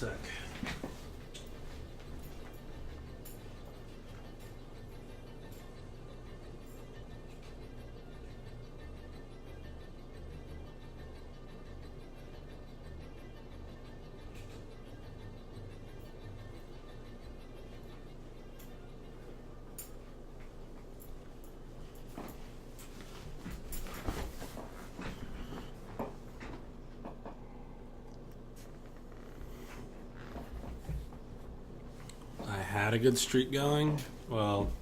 sec. Had a good streak going. Well,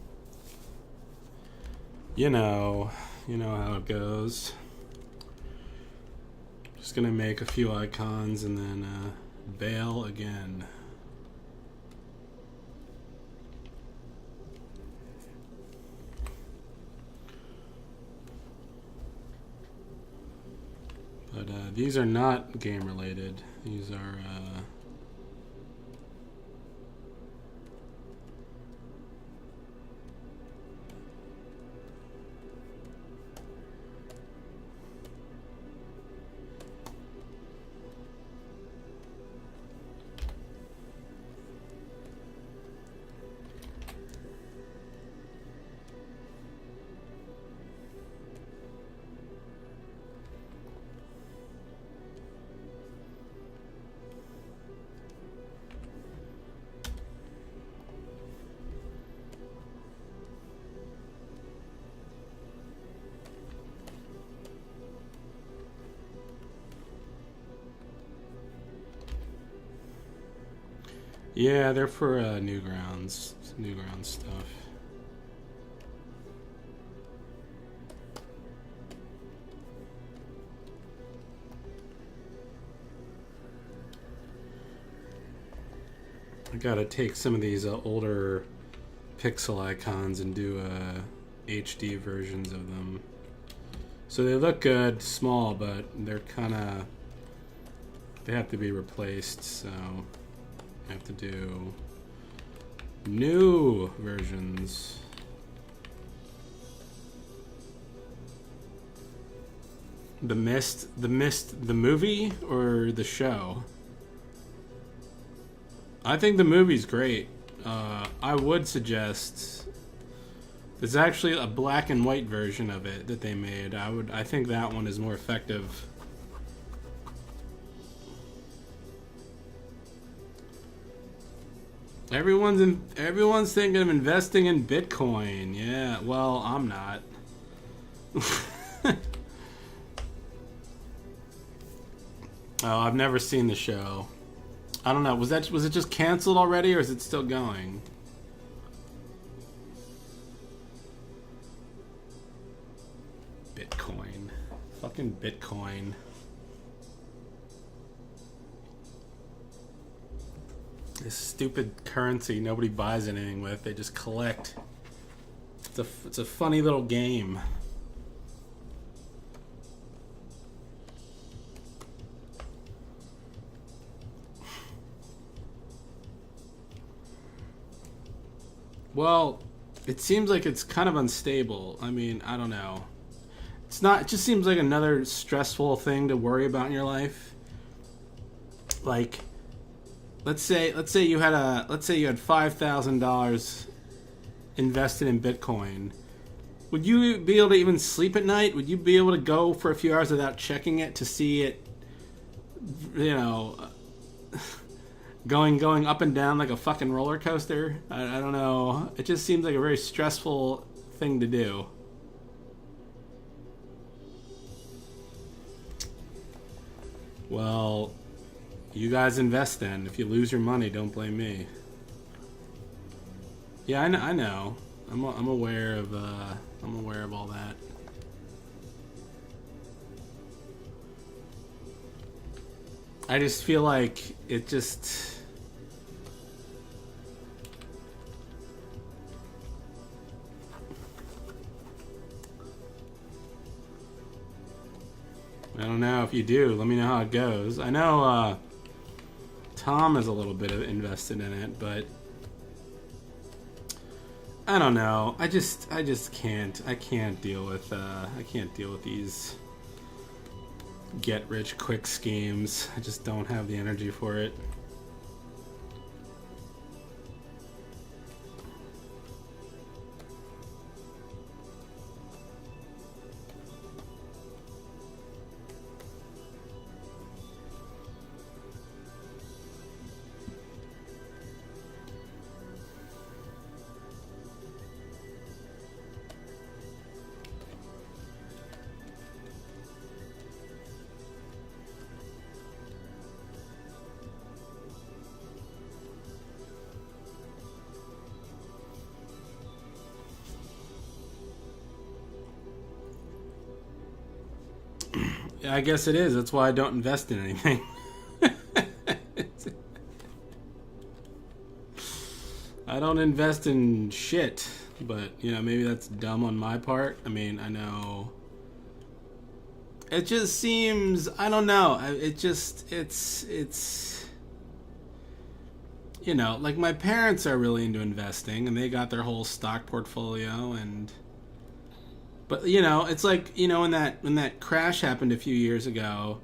you know how it goes. Just gonna make a few icons and then bail again. But these are not game related. These are yeah, they're for Newgrounds stuff. I gotta take some of these older pixel icons and do HD versions of them. So they look good, small, but they're they have to be replaced, so I have to do new versions. The Mist, the movie or the show? I think the movie's great. I would suggest there's actually a black and white version of it that they made. I think that one is more effective. Everyone's thinking of investing in Bitcoin. Yeah, well, I'm not. Oh, I've never seen the show. I don't know. Was it just canceled already, or is it still going? Bitcoin. Fucking Bitcoin. This stupid currency nobody buys anything with. They just collect. It's a funny little game. Well, it seems like it's kind of unstable. I mean, I don't know. It's not. It just seems like another stressful thing to worry about in your life. Like, let's say you had $5,000 invested in Bitcoin. Would you be able to even sleep at night? Would you be able to go for a few hours without checking it to see it, you know, going up and down like a fucking roller coaster? I don't know. It just seems like a very stressful thing to do. Well, you guys invest then. If you lose your money, don't blame me. Yeah, I know. I'm aware of all that. I just feel like it just. I don't know if you do. Let me know how it goes. I know Tom is a little bit invested in it, but I don't know. I just can't. I can't deal with these get rich quick schemes. I just don't have the energy for it. I guess it is. That's why I don't invest in anything. I don't invest in shit, but you know, maybe that's dumb on my part. I mean, I know it just seems, I don't know. It's you know, like my parents are really into investing and they got their whole stock portfolio, and but you know, it's like, you know, when that crash happened a few years ago,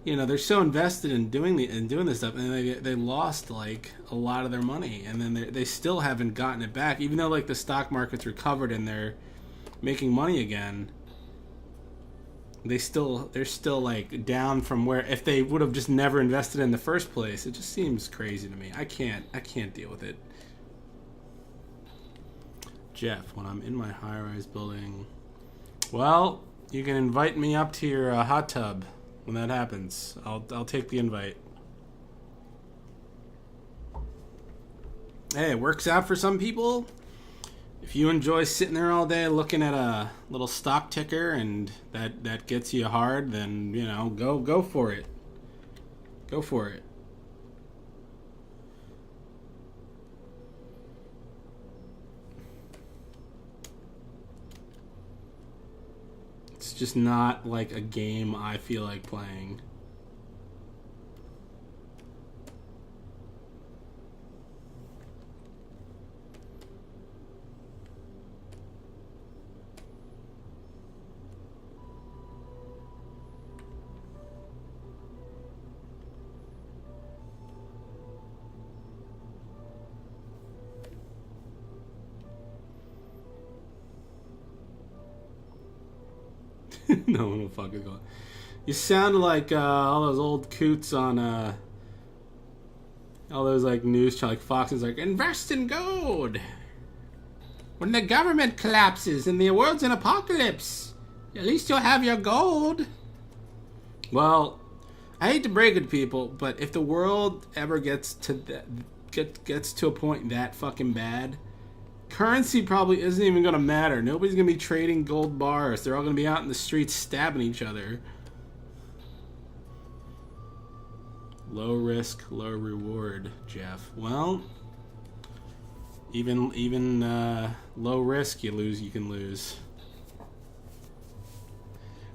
you know, they're so invested in doing this stuff, and they lost like a lot of their money, and then they still haven't gotten it back, even though like the stock market's recovered and they're making money again. They're still like down from where, if they would have just never invested in the first place. It just seems crazy to me. I can't deal with it. Jeff, when I'm in my high-rise building, well, you can invite me up to your hot tub when that happens. I'll take the invite. Hey, it works out for some people. If you enjoy sitting there all day looking at a little stock ticker and that gets you hard, then, you know, go for it. Go for it. It's just not like a game I feel like playing. No one will fucking go. You sound like all those old coots on all those like news channel, like Fox is like, invest in gold. When the government collapses and the world's in apocalypse, at least you'll have your gold. Well, I hate to break it to people, but if the world ever gets to gets to a point that fucking bad, currency probably isn't even going to matter. Nobody's going to be trading gold bars. They're all going to be out in the streets stabbing each other. Low risk, low reward, Jeff. Well, even low risk, you can lose.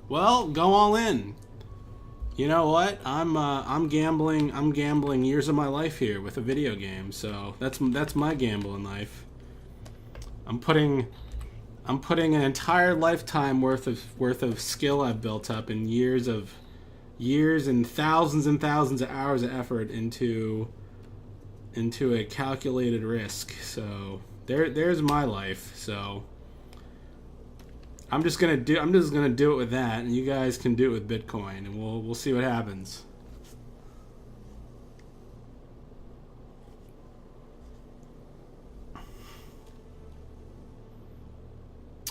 Well, go all in. You know what? I'm gambling years of my life here with a video game. So that's my gamble in life. I'm putting an entire lifetime worth of skill I've built up in years and thousands of hours of effort into a calculated risk. So there's my life. So I'm just gonna do it with that, and you guys can do it with Bitcoin, and we'll see what happens.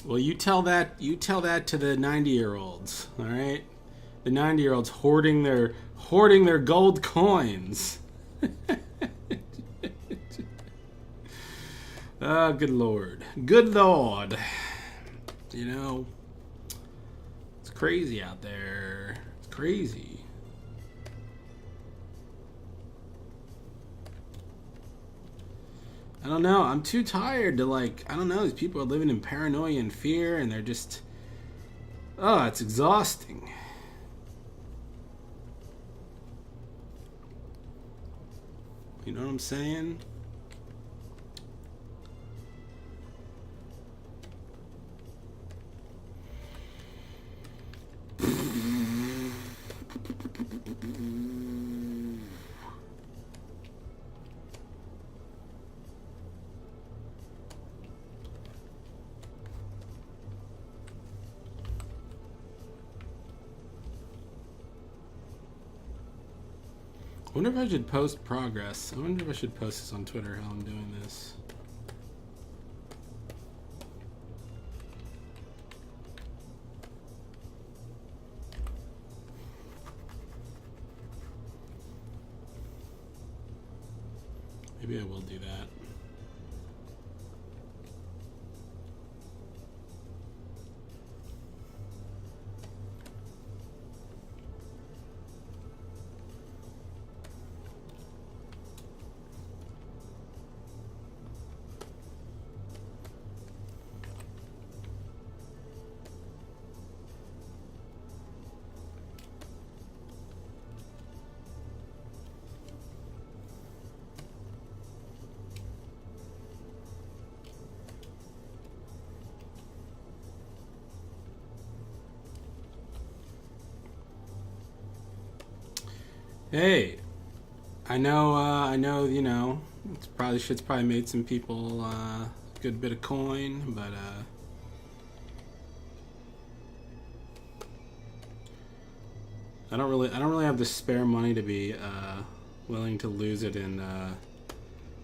Well, you tell that to the 90-year-olds, all right? The 90-year-olds hoarding their gold coins. Ah, good lord. Good lord. You know, it's crazy out there. It's crazy. I don't know. I'm too tired to, like, I don't know. These people are living in paranoia and fear, and they're just, oh, it's exhausting. You know what I'm saying? I wonder if I should post progress. I wonder if I should post this on Twitter, how I'm doing this. Maybe I will do that. Hey, I know, you know, shit's probably made some people a good bit of coin, but I don't really have the spare money to be willing to lose it in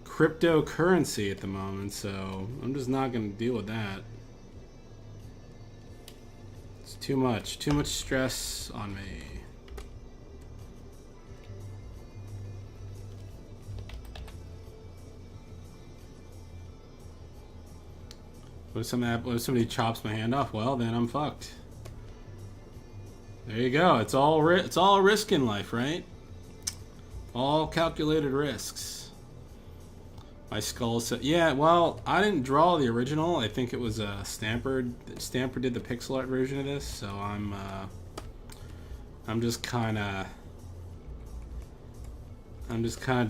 cryptocurrency at the moment, so I'm just not gonna deal with that. It's too much stress on me. What if somebody chops my hand off? Well, then I'm fucked. There you go. It's all a risk in life, right? All calculated risks. My skull said, yeah. Well, I didn't draw the original. I think it was Stamper. Stamper did the pixel art version of this, so I'm just kind of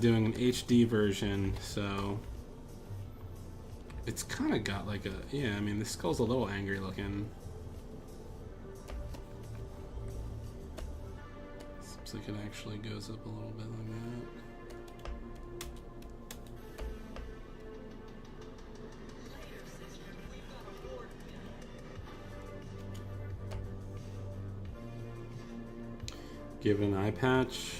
doing an HD version. So it's kind of got like a, yeah. I mean, the skull's a little angry looking. Seems like it actually goes up a little bit like that. Give an eye patch.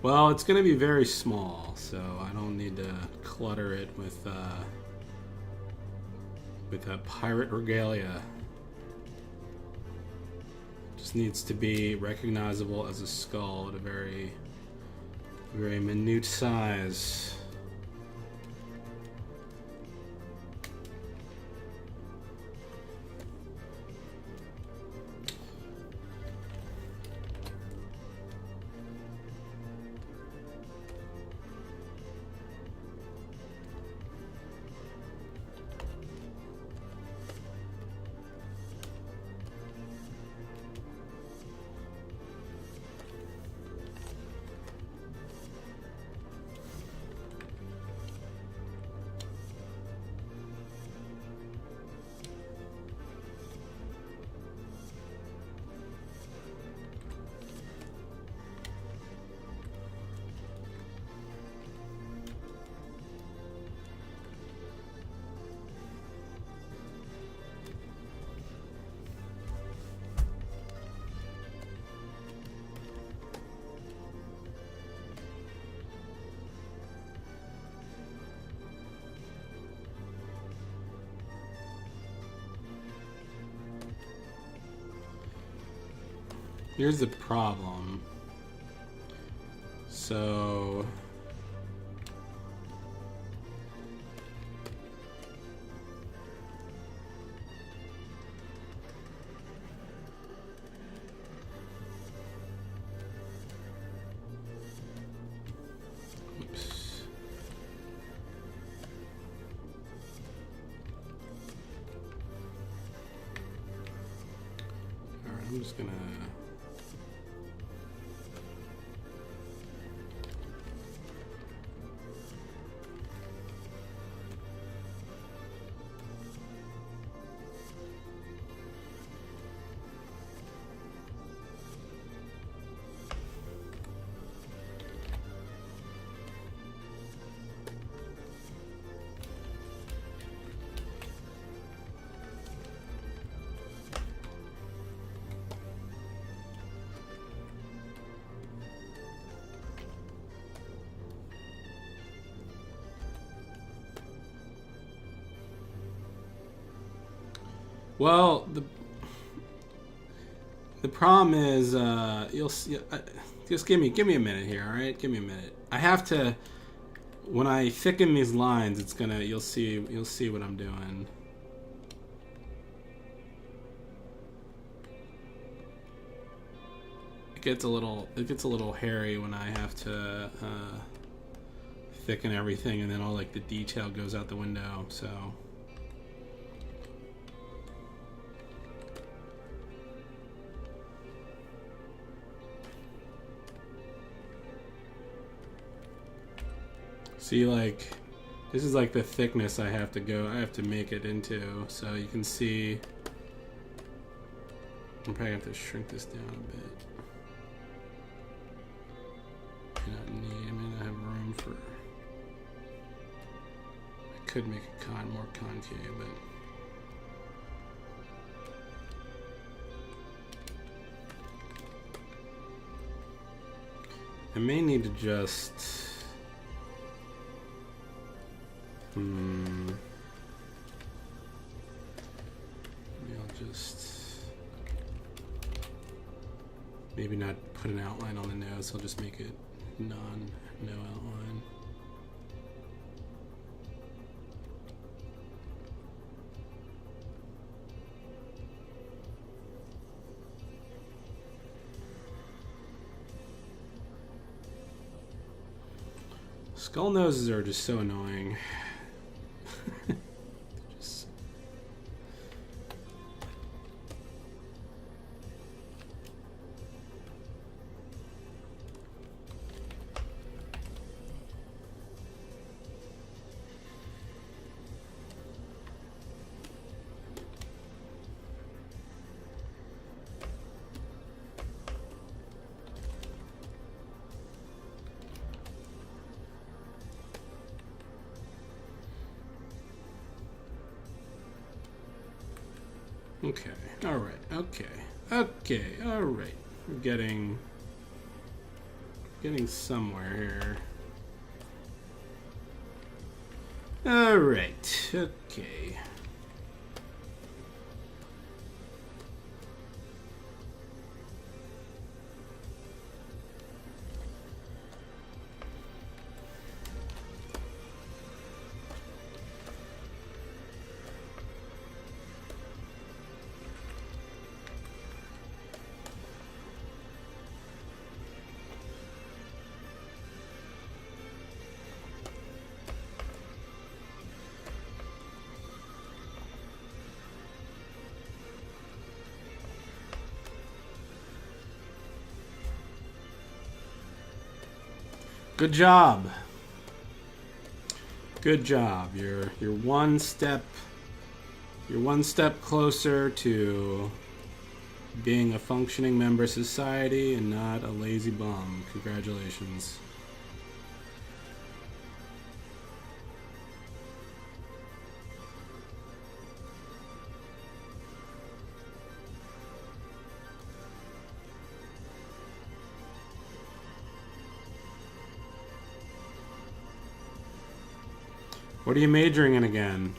Well, it's going to be very small, so I don't need to clutter it with a pirate regalia. Just needs to be recognizable as a skull at a very, very minute size. Here's the problem. So oops. All right, I'm just gonna well, the problem is, you'll see. Just give me a minute here, all right? Give me a minute. I have to. When I thicken these lines, it's gonna. You'll see what I'm doing. It gets a little hairy when I have to thicken everything, and then all like the detail goes out the window. So. See, like, this is like the thickness I have to make it into, so you can see. I'm probably have to shrink this down a bit. could make it more concave, but I may need to just maybe I'll just maybe not put an outline on the nose. I'll just make it no outline. Skull noses are just so annoying. Just... Okay, alright, okay, alright. We're getting somewhere here. Alright, okay. Good job. Good job. You're one step closer to being a functioning member of society and not a lazy bum. Congratulations. What are you majoring in again?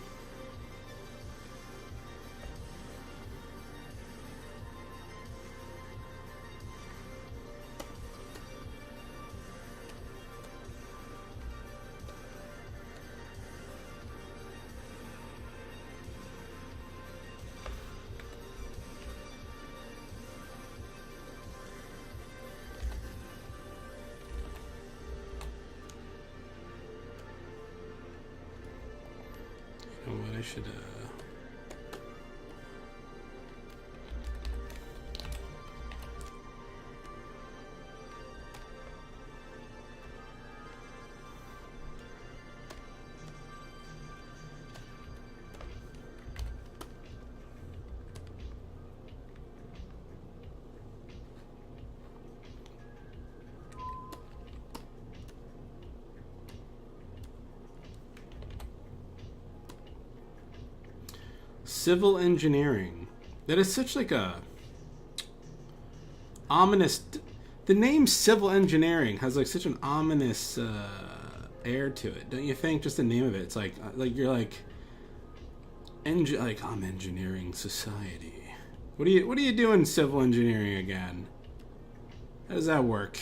I should civil engineering. That is such like a ominous. The name civil engineering has like such an ominous air to it, don't you think? Just the name of it. It's like you're like I'm engineering society. What are you doing civil engineering again? How does that work?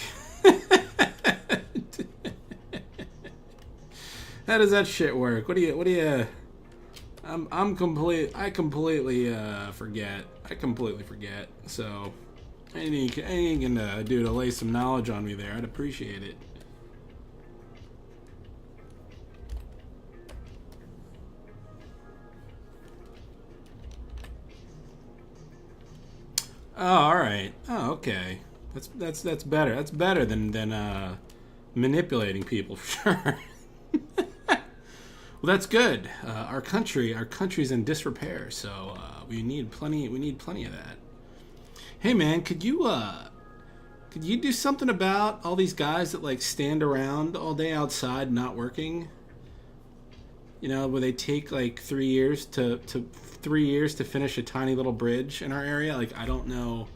How does that shit work? What do you? I completely forget. I completely forget. So, anything you can do to lay some knowledge on me there, I'd appreciate it. Oh, all right. Oh, okay. That's better. That's better than manipulating people for sure. Well, that's good. Our country's in disrepair, so we need plenty of that. Hey, man, could you do something about all these guys that like stand around all day outside not working? You know, where they take like 3 years to 3 years to finish a tiny little bridge in our area. Like, I don't know.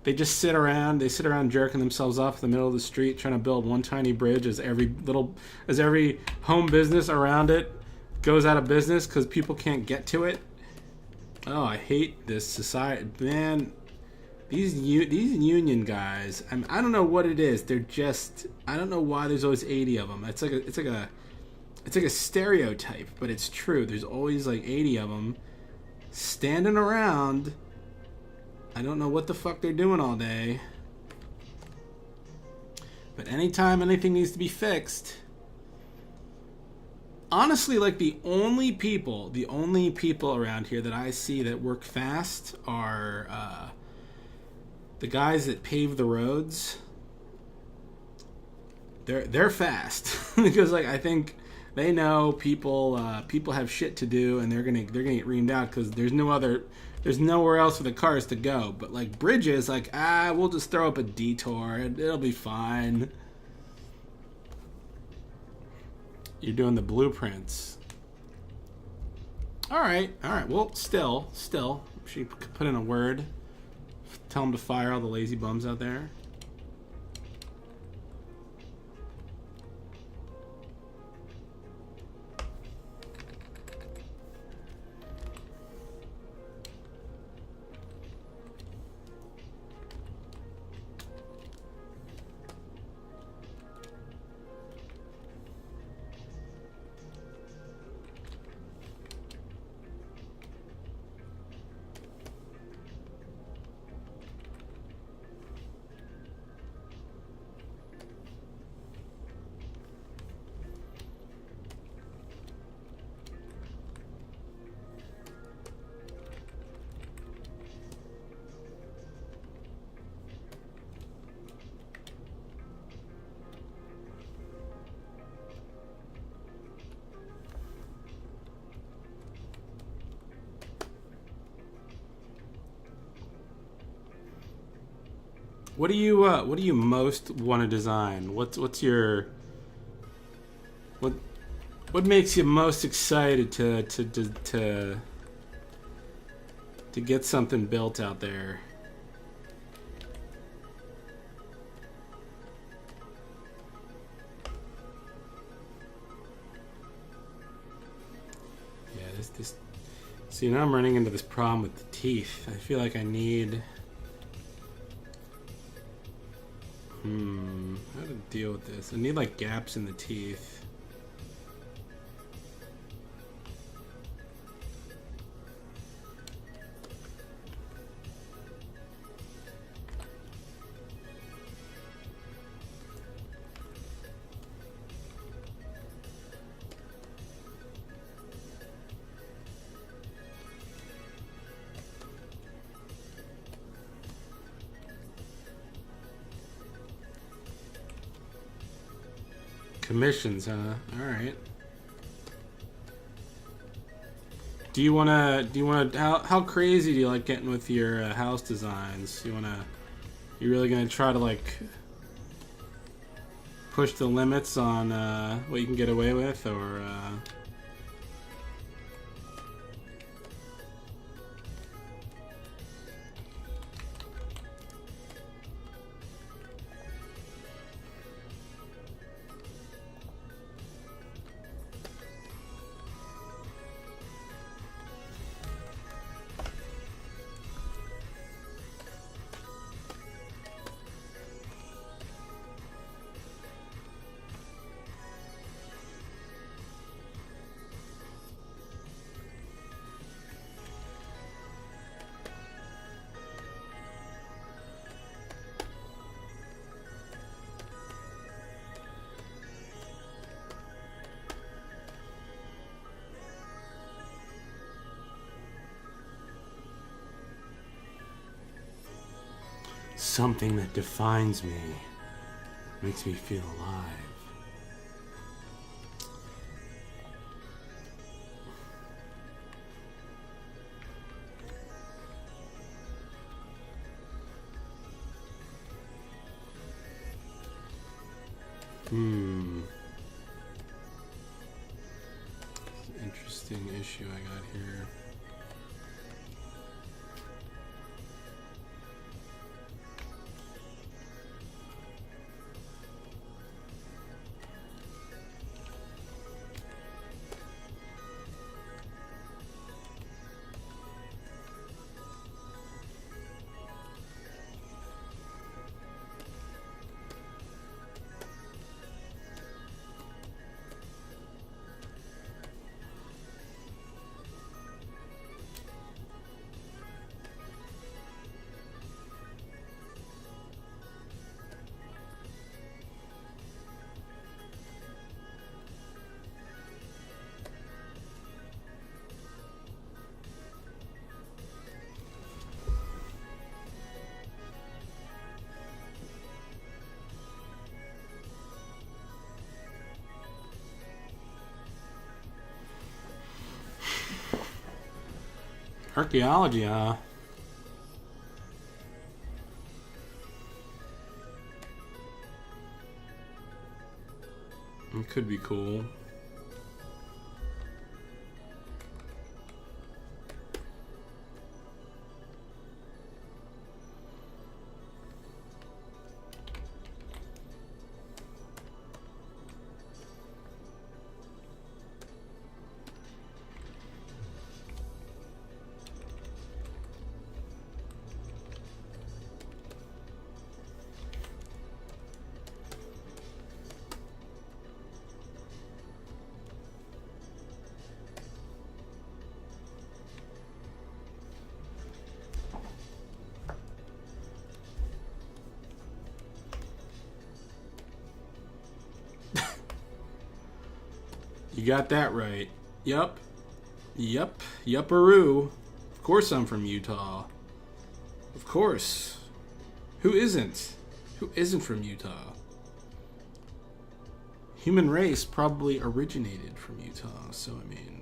They just sit around. They sit around jerking themselves off in the middle of the street trying to build one tiny bridge as every home business around it goes out of business because people can't get to it. Oh, I hate this society, man. These union guys. I don't know what it is. They're just. I don't know why there's always 80 of them. It's like a stereotype, but it's true. There's always like 80 of them standing around. I don't know what the fuck they're doing all day. But anytime anything needs to be fixed, honestly, like the only people around here that I see that work fast are the guys that pave the roads. They're fast because like I think they know people have shit to do and they're gonna get reamed out because there's nowhere else for the cars to go. But like bridges, like we'll just throw up a detour. It'll be fine. You're doing the blueprints. All right. Well, still, she could put in a word. Tell them to fire all the lazy bums out there. What do you most want to design? What's your what makes you most excited to get something built out there? Yeah, this. See, now I'm running into this problem with the teeth. I feel like I need. How to deal with this? I need like gaps in the teeth. Commissions, huh? All right. Do you wanna? How crazy do you like getting with your house designs? You really gonna try to like push the limits on what you can get away with, or? Something that defines me, makes me feel alive. interesting issue I got here. Archaeology, huh? It could be cool. You got that right. Yup. Yup. Yupperoo. Of course I'm from Utah. Of course. Who isn't? Who isn't from Utah? Human race probably originated from Utah, so I mean...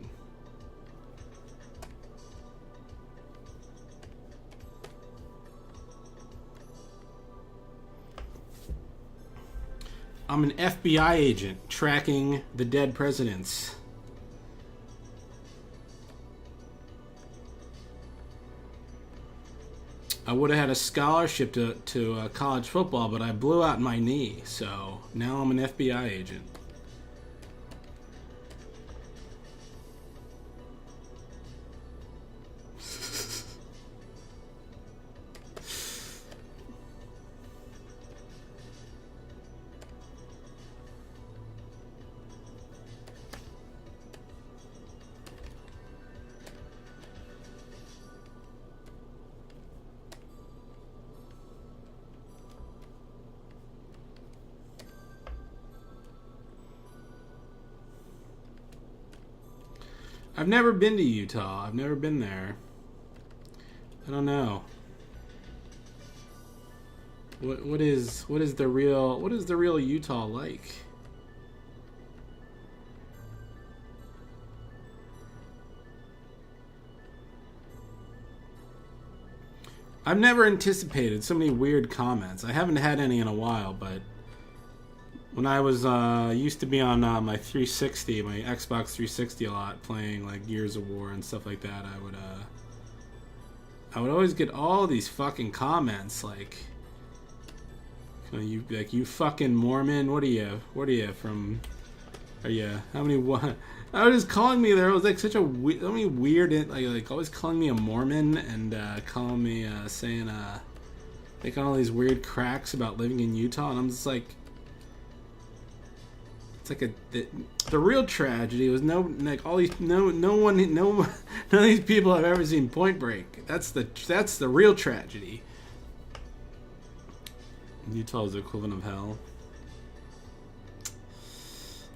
I'm an FBI agent tracking the dead presidents. I would have had a scholarship to college football, but I blew out my knee, so now I'm an FBI agent. I've never been to Utah. I've never been there. I don't know. What is the real Utah like? I've never anticipated so many weird comments. I haven't had any in a while, but when I was used to be on my 360, my Xbox 360 a lot, playing like Gears of War and stuff like that, I would always get all these fucking comments like, you fucking Mormon, what are you from? Are you how many what? I was just calling me there. It was like such a weird like always calling me a Mormon and calling me saying making all these weird cracks about living in Utah, and I'm just like. It's like the real tragedy was none of these people have ever seen Point Break. That's the real tragedy. Utah is the equivalent of hell.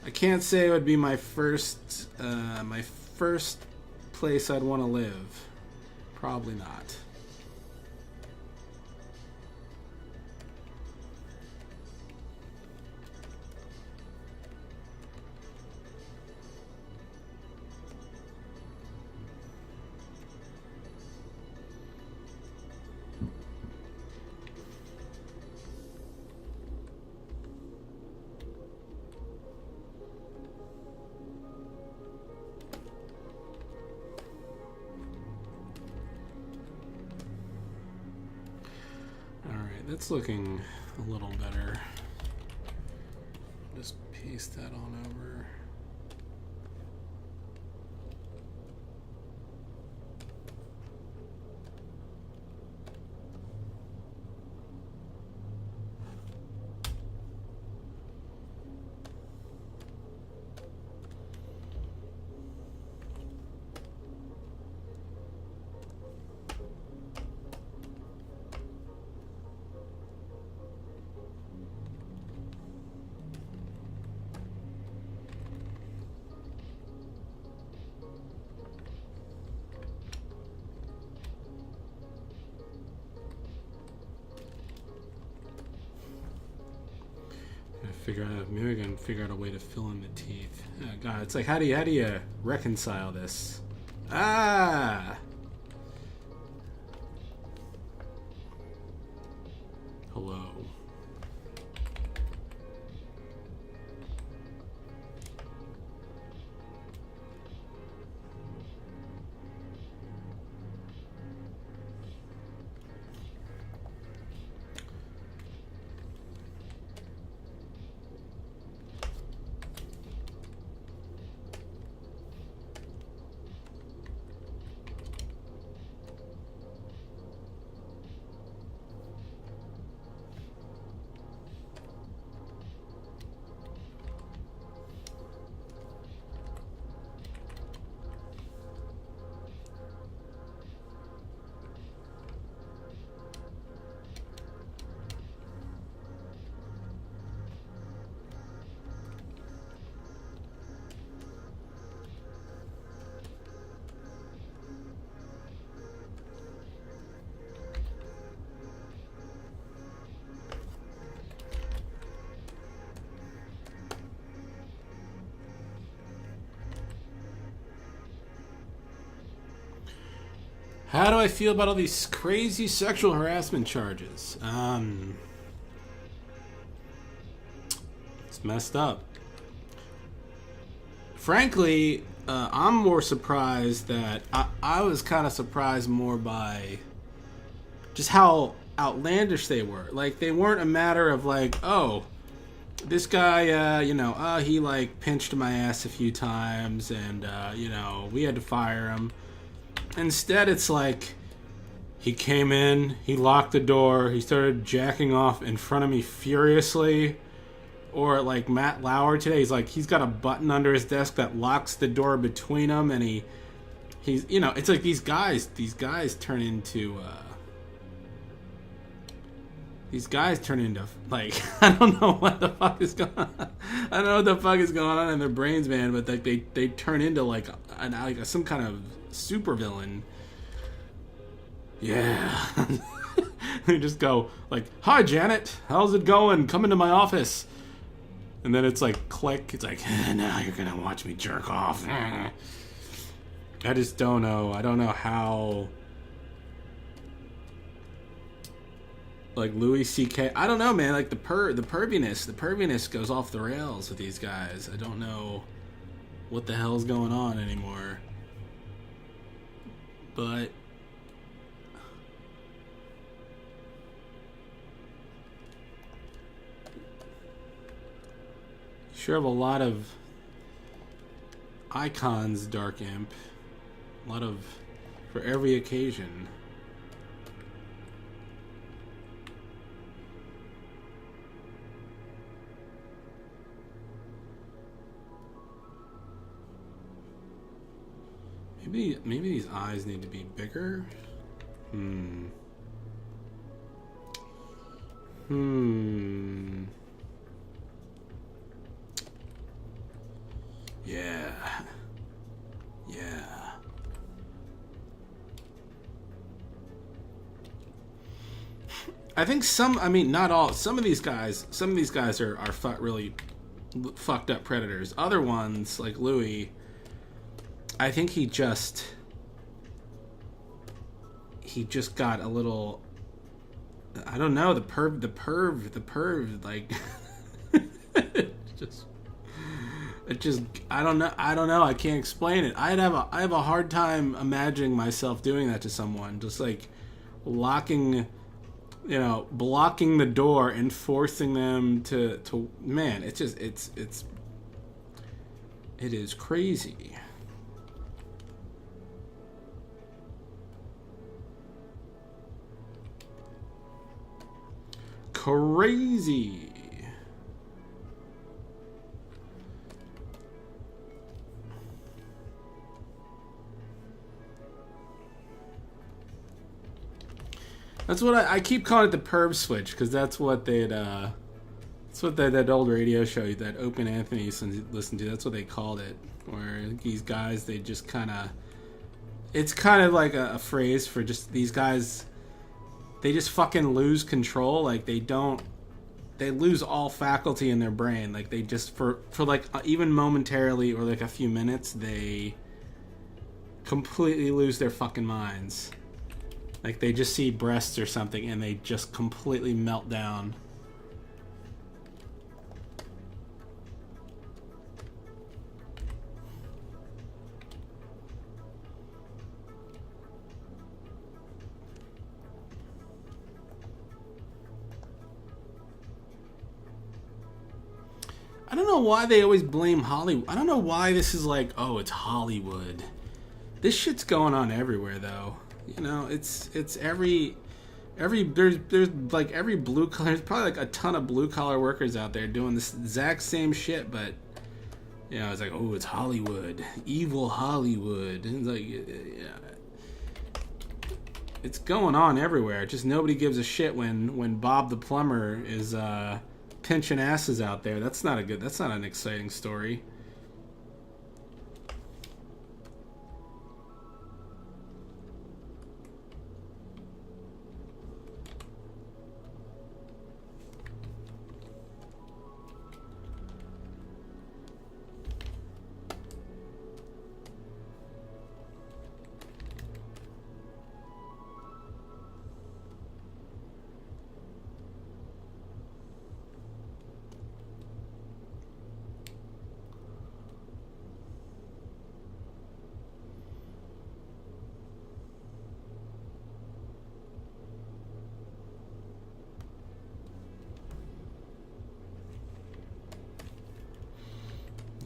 I can't say it would be my first place I'd want to live. Probably not. that's looking a little better. Just paste that on over. Figure out, maybe I can figure out a way to fill in the teeth. Oh God, it's like how do you reconcile this? Ah. Hello. How do I feel about all these crazy sexual harassment charges? It's messed up. Frankly, I'm more surprised that I was kind of surprised more by just how outlandish they were. Like, they weren't a matter of like, oh, this guy, he like pinched my ass a few times and, we had to fire him. Instead, it's like he came in, he locked the door, he started jacking off in front of me furiously. Or like Matt Lauer today, he's got a button under his desk that locks the door between them, and he's it's like these guys turn into like I don't know what the fuck is going on. I don't know what the fuck is going on in their brains, man. But like they turn into like some kind of super villain. Yeah. They just go like, "Hi Janet, how's it going? Come into my office." And then it's like click. It's like, now you're gonna watch me jerk off. I just don't know. I don't know how. Like Louis C.K. I don't know, man. Like the perviness goes off the rails with these guys. I don't know what the hell's going on anymore. But sure have a lot of icons, Dark Imp. A lot of for every occasion. Maybe these eyes need to be bigger. Yeah. I think not all. Some of these guys are really fucked up predators. Other ones, like Louis, I think he just got a little, I don't know, the perv, like, it just, I don't know, I can't explain it. I have a hard time imagining myself doing that to someone, just like locking you know, blocking the door and forcing them to man, it's just it is crazy. Crazy. That's what I keep calling it, the perv switch, because that's what they'd that's what that old radio show that Open Anthony used to listen to. That's what they called it, where these guys, they just kind of, it's kind of like a phrase for just these guys. They just fucking lose control. Like they lose all faculty in their brain. Like they just for like even momentarily or like a few minutes, they completely lose their fucking minds. Like they just see breasts or something and they just completely melt down. I don't know why they always blame Hollywood. I don't know why this is like, oh, it's Hollywood. This shit's going on everywhere, though. You know, it's every there's like every blue collar. There's probably like a ton of blue collar workers out there doing this exact same shit, but you know, it's like, oh, it's Hollywood, evil Hollywood. And it's like, yeah, it's going on everywhere. Just nobody gives a shit when Bob the plumber is pinching asses out there. That's not an exciting story.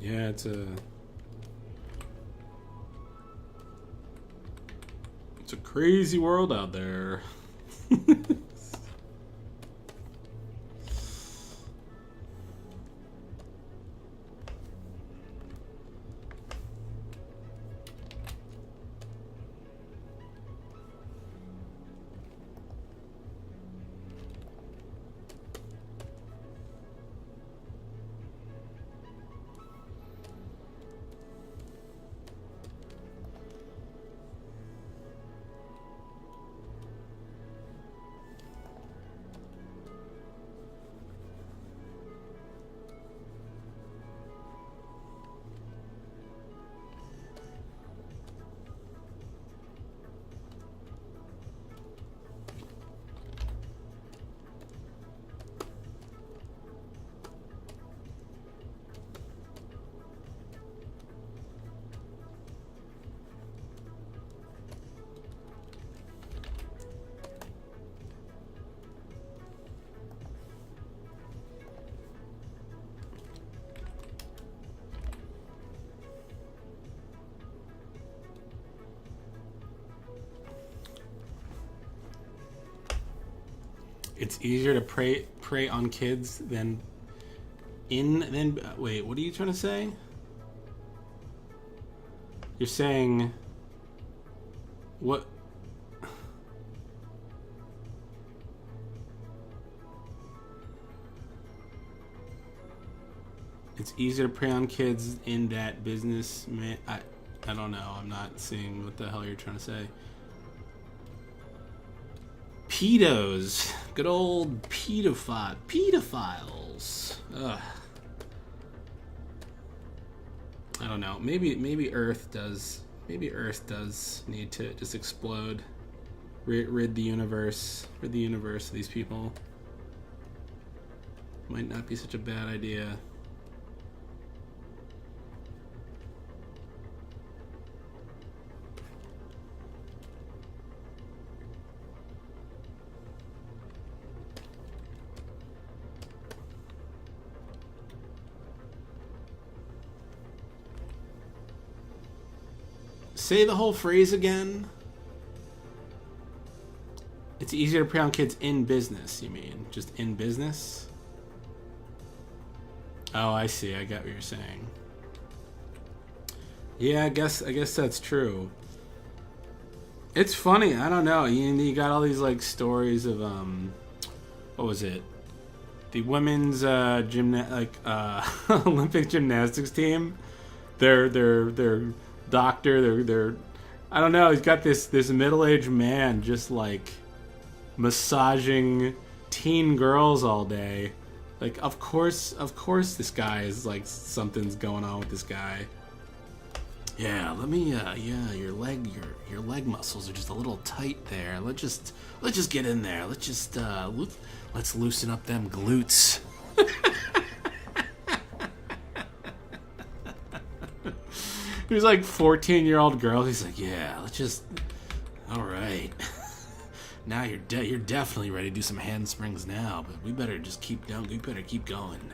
Yeah, it's a crazy world out there. It's easier to prey on kids than wait, what are you trying to say? You're saying what? It's easier to prey on kids in that business, man. I don't know. I'm not seeing what the hell you're trying to say. Pedos. Good old pedophiles. Ugh. I don't know. Maybe Earth does. Maybe Earth does need to just explode. Rid the universe. Rid the universe of these people. Might not be such a bad idea. Say the whole phrase again. It's easier to prey on kids in business, you mean? Just in business? Oh, I see. I get what you're saying. Yeah, I guess that's true. It's funny. I don't know. You got all these like stories of what was it? The women's Olympic gymnastics team. Their doctor. Their I don't know. He's got this middle-aged man just like massaging teen girls all day. Like, of course, this guy is like something's going on with this guy. Yeah, let me. Yeah, your leg muscles are just a little tight there. Let's just get in there. Let's loosen up them glutes. There's like 14-year-old girls. He's like, yeah, let's just. All right. Now you're definitely ready to do some handsprings now, but we better just keep down. We better keep going.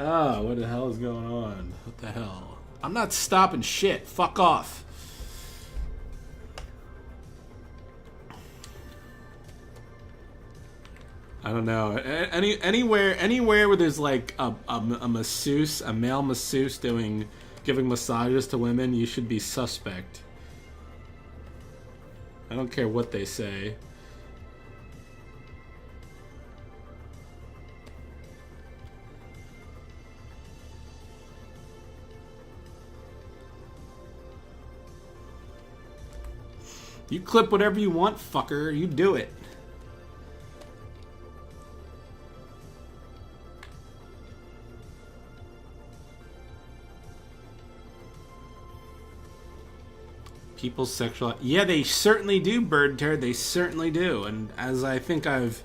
Oh, what the hell is going on? What the hell? I'm not stopping shit. Fuck off. I don't know. Anywhere where there's like a masseuse, a male masseuse giving massages to women, you should be suspect. I don't care what they say. You clip whatever you want, fucker. You do it. People's sexual... Yeah, they certainly do, Bird Turd. They certainly do. And as I think I've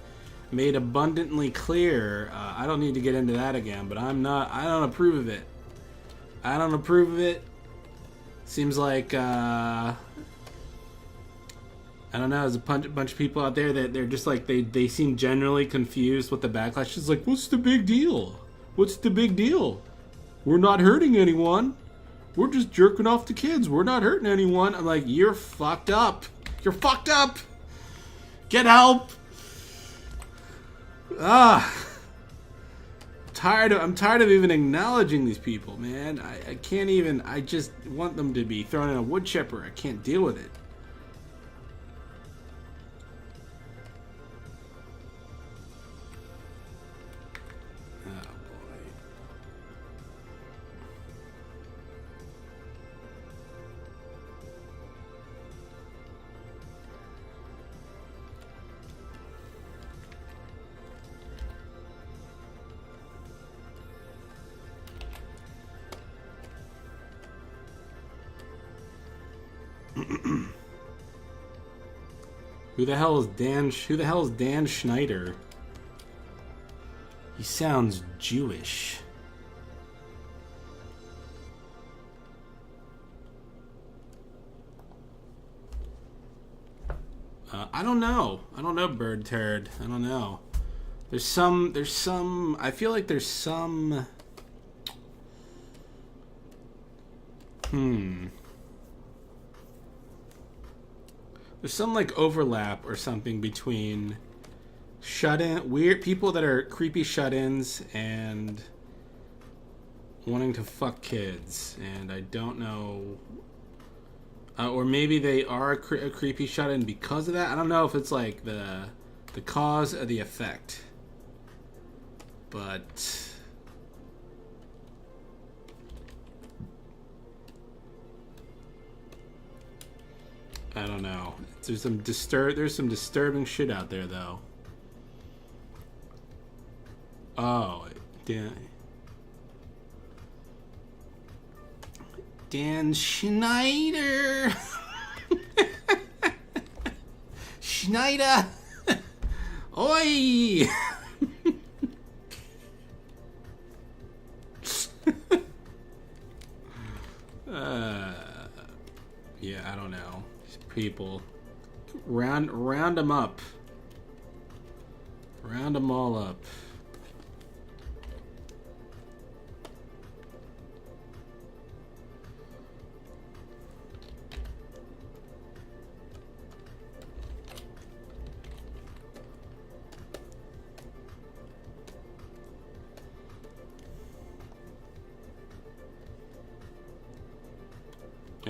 made abundantly clear, I don't need to get into that again, but I don't approve of it. I don't approve of it. Seems like, I don't know, there's a bunch of people out there that they're just like, they seem generally confused with the backlash. It's like, what's the big deal? What's the big deal? We're not hurting anyone. We're just jerking off the kids. We're not hurting anyone. I'm like, you're fucked up. You're fucked up. Get help. I'm tired of even acknowledging these people, man. I can't even, I just want them to be thrown in a wood chipper. I can't deal with it. Who the hell is Dan Schneider? He sounds Jewish. I don't know. I don't know, Bird Turd. I don't know. There's some I feel like there's some There's some like overlap or something between weird people that are creepy shut-ins and wanting to fuck kids, and I don't know, or maybe they are a creepy shut-in because of that. I don't know if it's like the cause or the effect, but I don't know. There's some disturbing shit out there, though. Oh, Dan Schneider. Schneider. Oi. Yeah, I don't know. People, round them up. Round them all up.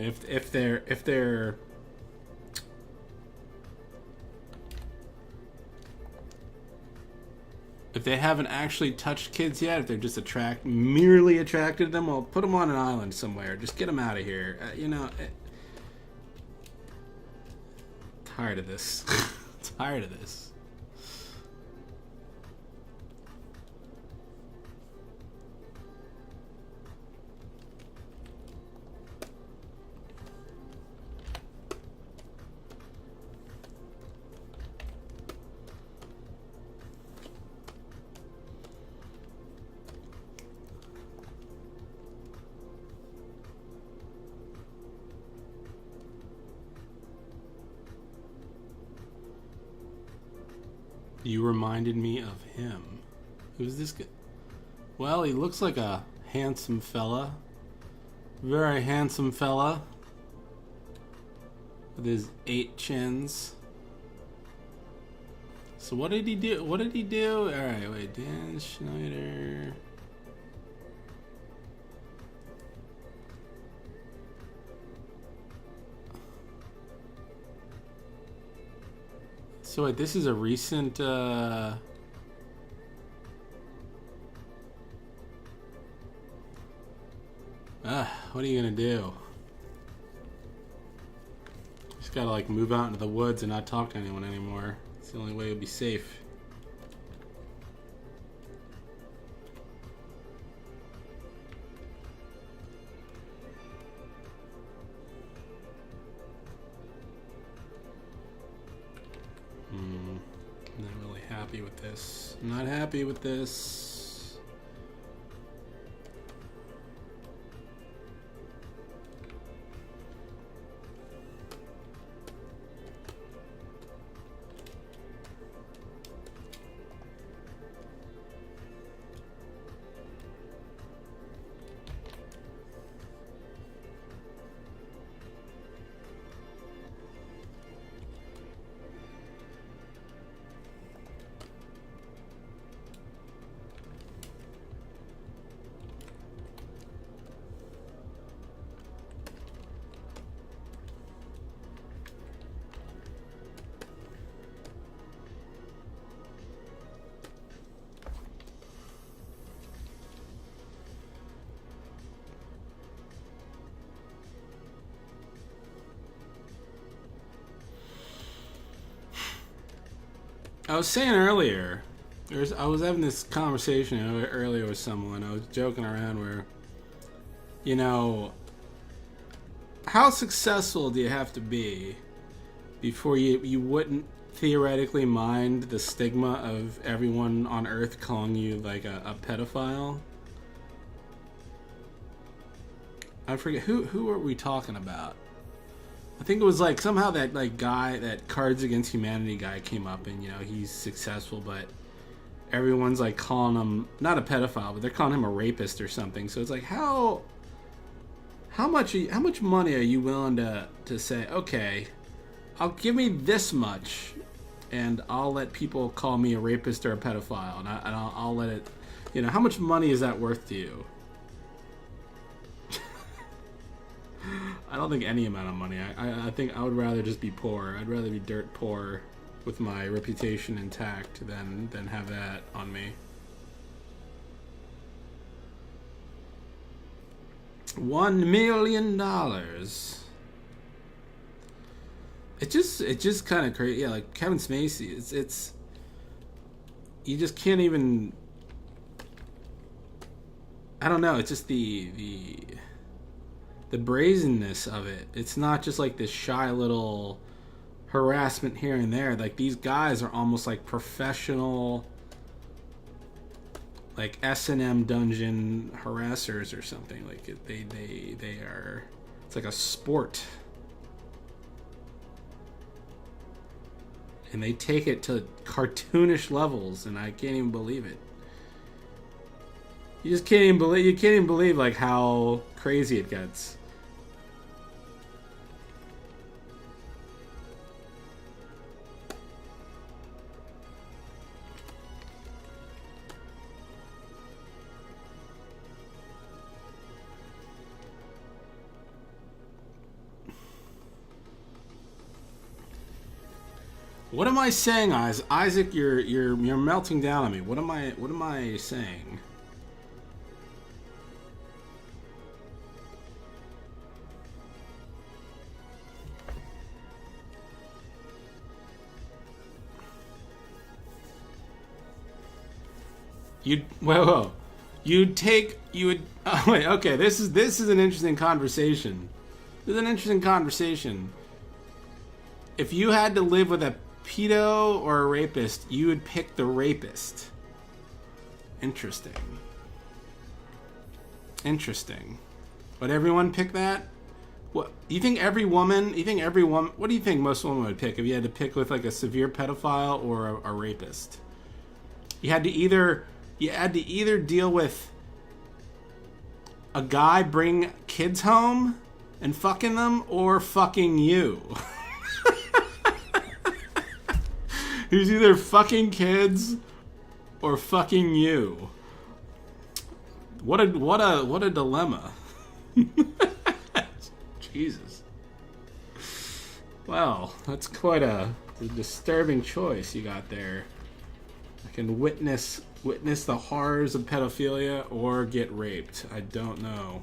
And if they haven't actually touched kids yet, if they're just merely attracted to them, well, put them on an island somewhere. Just get them out of here. Tired of this. Tired of this. You reminded me of him. Who's this guy? Well, he looks like a handsome fella. Very handsome fella. With his 8 chins. So what did he do? What did he do? Alright, wait. Dan Schneider. So wait, this is a recent, what are you gonna do? Just gotta like move out into the woods and not talk to anyone anymore. It's the only way to be safe. I'm not really happy with this. I'm not happy with this. I was saying earlier, I was having this conversation earlier with someone. I was joking around where, how successful do you have to be before you wouldn't theoretically mind the stigma of everyone on Earth calling you like a pedophile? I forget who are we talking about? I think it was like somehow that like guy, that Cards Against Humanity guy came up, and he's successful, but everyone's like calling him not a pedophile, but they're calling him a rapist or something. So it's like how much money are you willing to say, okay, I'll give me this much, and I'll let people call me a rapist or a pedophile, and I'll let it, how much money is that worth to you? I don't think any amount of money. I think I would rather just be poor. I'd rather be dirt poor with my reputation intact than have that on me. $1 million. It just kind of crazy. Yeah, like Kevin Spacey. It's you just can't even. I don't know. It's just the brazenness of it. It's not just like this shy little harassment here and there. Like these guys are almost like professional, like S&M dungeon harassers or something. Like they are. It's like a sport, and they take it to cartoonish levels, and I can't even believe it. You just can't even believe. You can't even believe like how crazy it gets. What am I saying, Isaac? Isaac, you're melting down on me. What am I saying? Whoa. You would oh wait, okay, this is an interesting conversation. This is an interesting conversation. If you had to live with a pedo or a rapist, you would pick the rapist. Interesting. Interesting. Would everyone pick that? What you think every woman what do you think most women would pick if you had to pick with like a severe pedophile or a rapist? You had to either deal with a guy bring kids home and fucking them or fucking you. Who's either fucking kids or fucking you. What a dilemma. Jesus. Well, that's quite a disturbing choice you got there. I can witness the horrors of pedophilia or get raped. I don't know.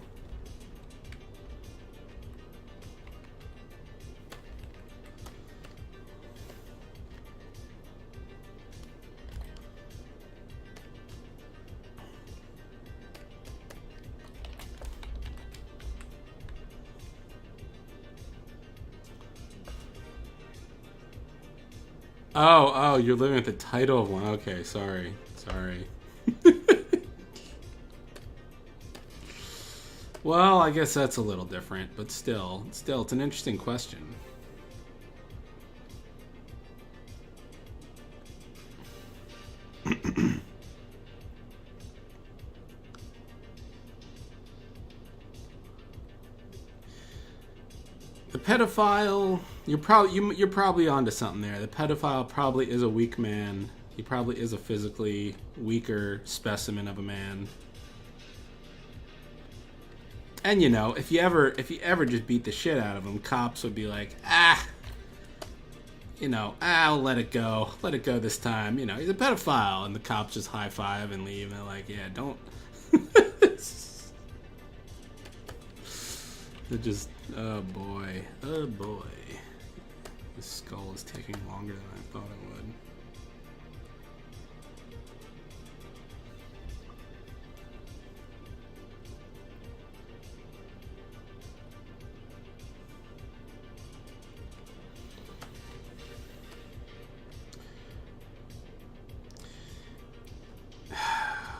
Oh, you're looking at the title of one. Okay, sorry. Well, I guess that's a little different, but still, it's an interesting question. The pedophile, you're probably onto something there. The pedophile probably is a weak man. He probably is a physically weaker specimen of a man. And you know, if you ever just beat the shit out of him, cops would be like, I'll let it go this time. You know, he's a pedophile, and the cops just high five and leave, and they're like, yeah, don't. They're just, oh boy, this skull is taking longer than I thought it would.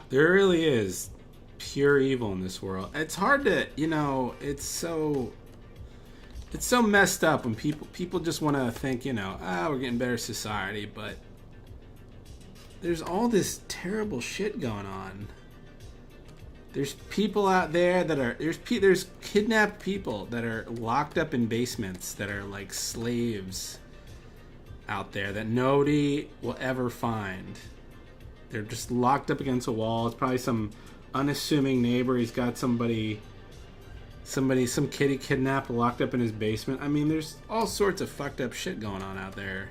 There really is pure evil in this world. It's hard to, it's so messed up when people just want to think, we're getting better society, but there's all this terrible shit going on. There's people out there that are there's kidnapped people that are locked up in basements that are like slaves out there that nobody will ever find. They're just locked up against a wall. It's probably some unassuming neighbor. He's got some kitty kidnapped, locked up in his basement. I mean, there's all sorts of fucked up shit going on out there.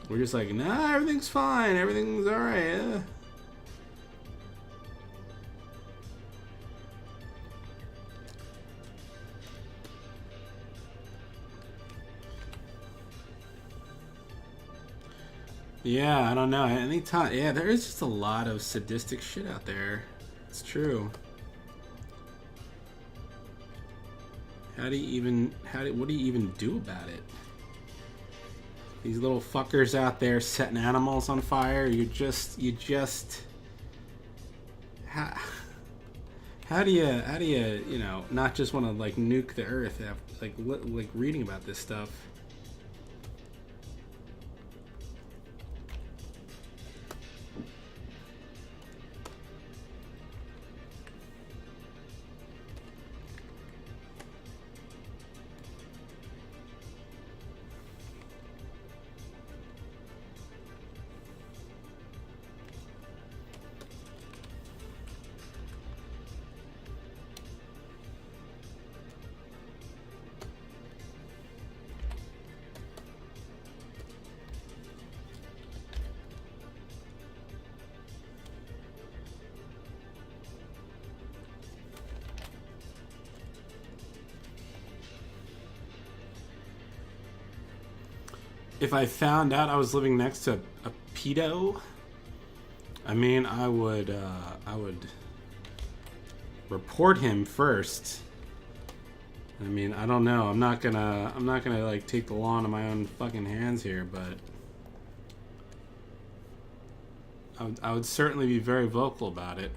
We're just like, nah, everything's fine. Everything's alright. Yeah, I don't know. Anytime, yeah, there is just a lot of sadistic shit out there. It's true. What do you even do about it? These little fuckers out there setting animals on fire. How do you not just want to like nuke the earth after like reading about this stuff? if I found out I was living next to a pedo, I mean, I would report him first. I mean, I don't know. I'm not gonna like take the law into my own fucking hands here, but I would certainly be very vocal about it.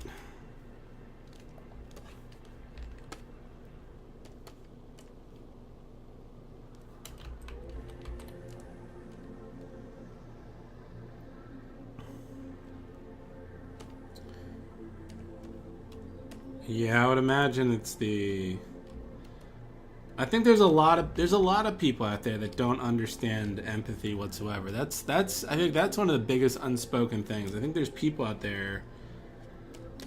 Yeah, I would imagine it's the. I think there's a lot of people out there that don't understand empathy whatsoever. That's I think that's one of the biggest unspoken things. I think there's people out there,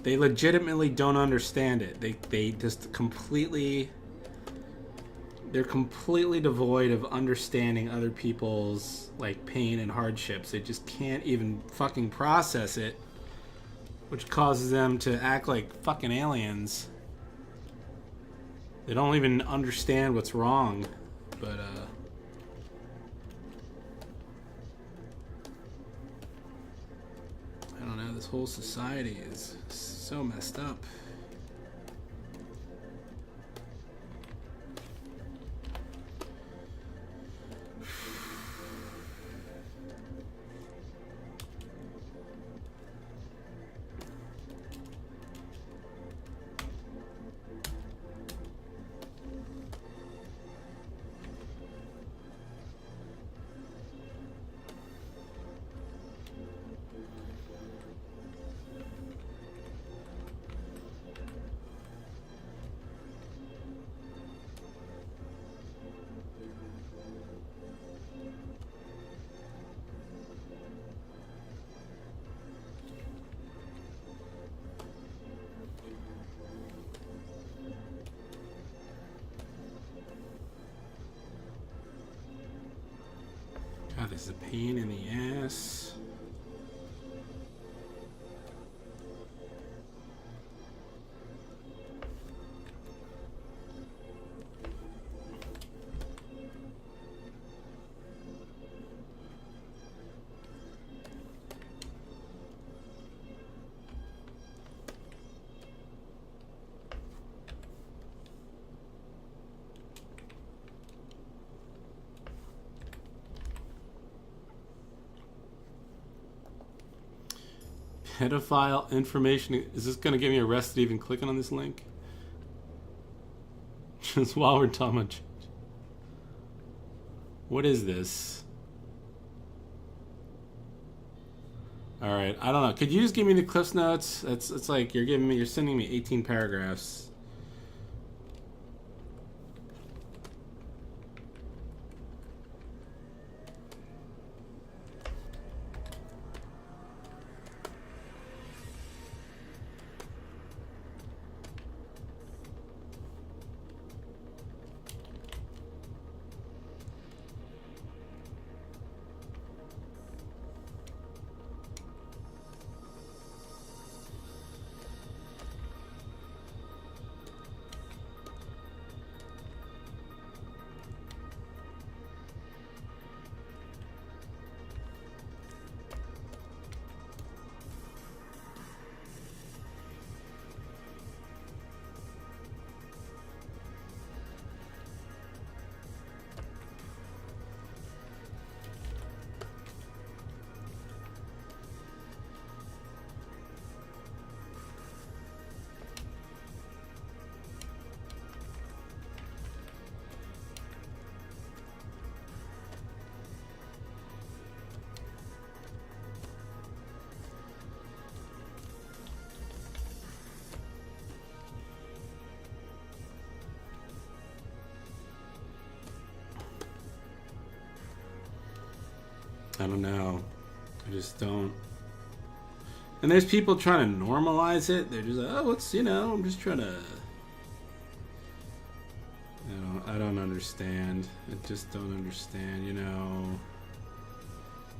they legitimately don't understand it. They just completely, they're completely devoid of understanding other people's like pain and hardships. They just can't even fucking process it, which causes them to act like fucking aliens. They don't even understand what's wrong, but I don't know, this whole society is so messed up. God, this is a pain in the ass. Pedophile information. Is this going to get me arrested even clicking on this link? Just while we're talking about... What is this? Alright, I don't know. Could you just give me the Cliffs Notes? It's like you're sending me 18 paragraphs. I don't know. I just don't. And there's people trying to normalize it. They're just like, oh, it's, I'm just trying to... I don't understand. I just don't understand,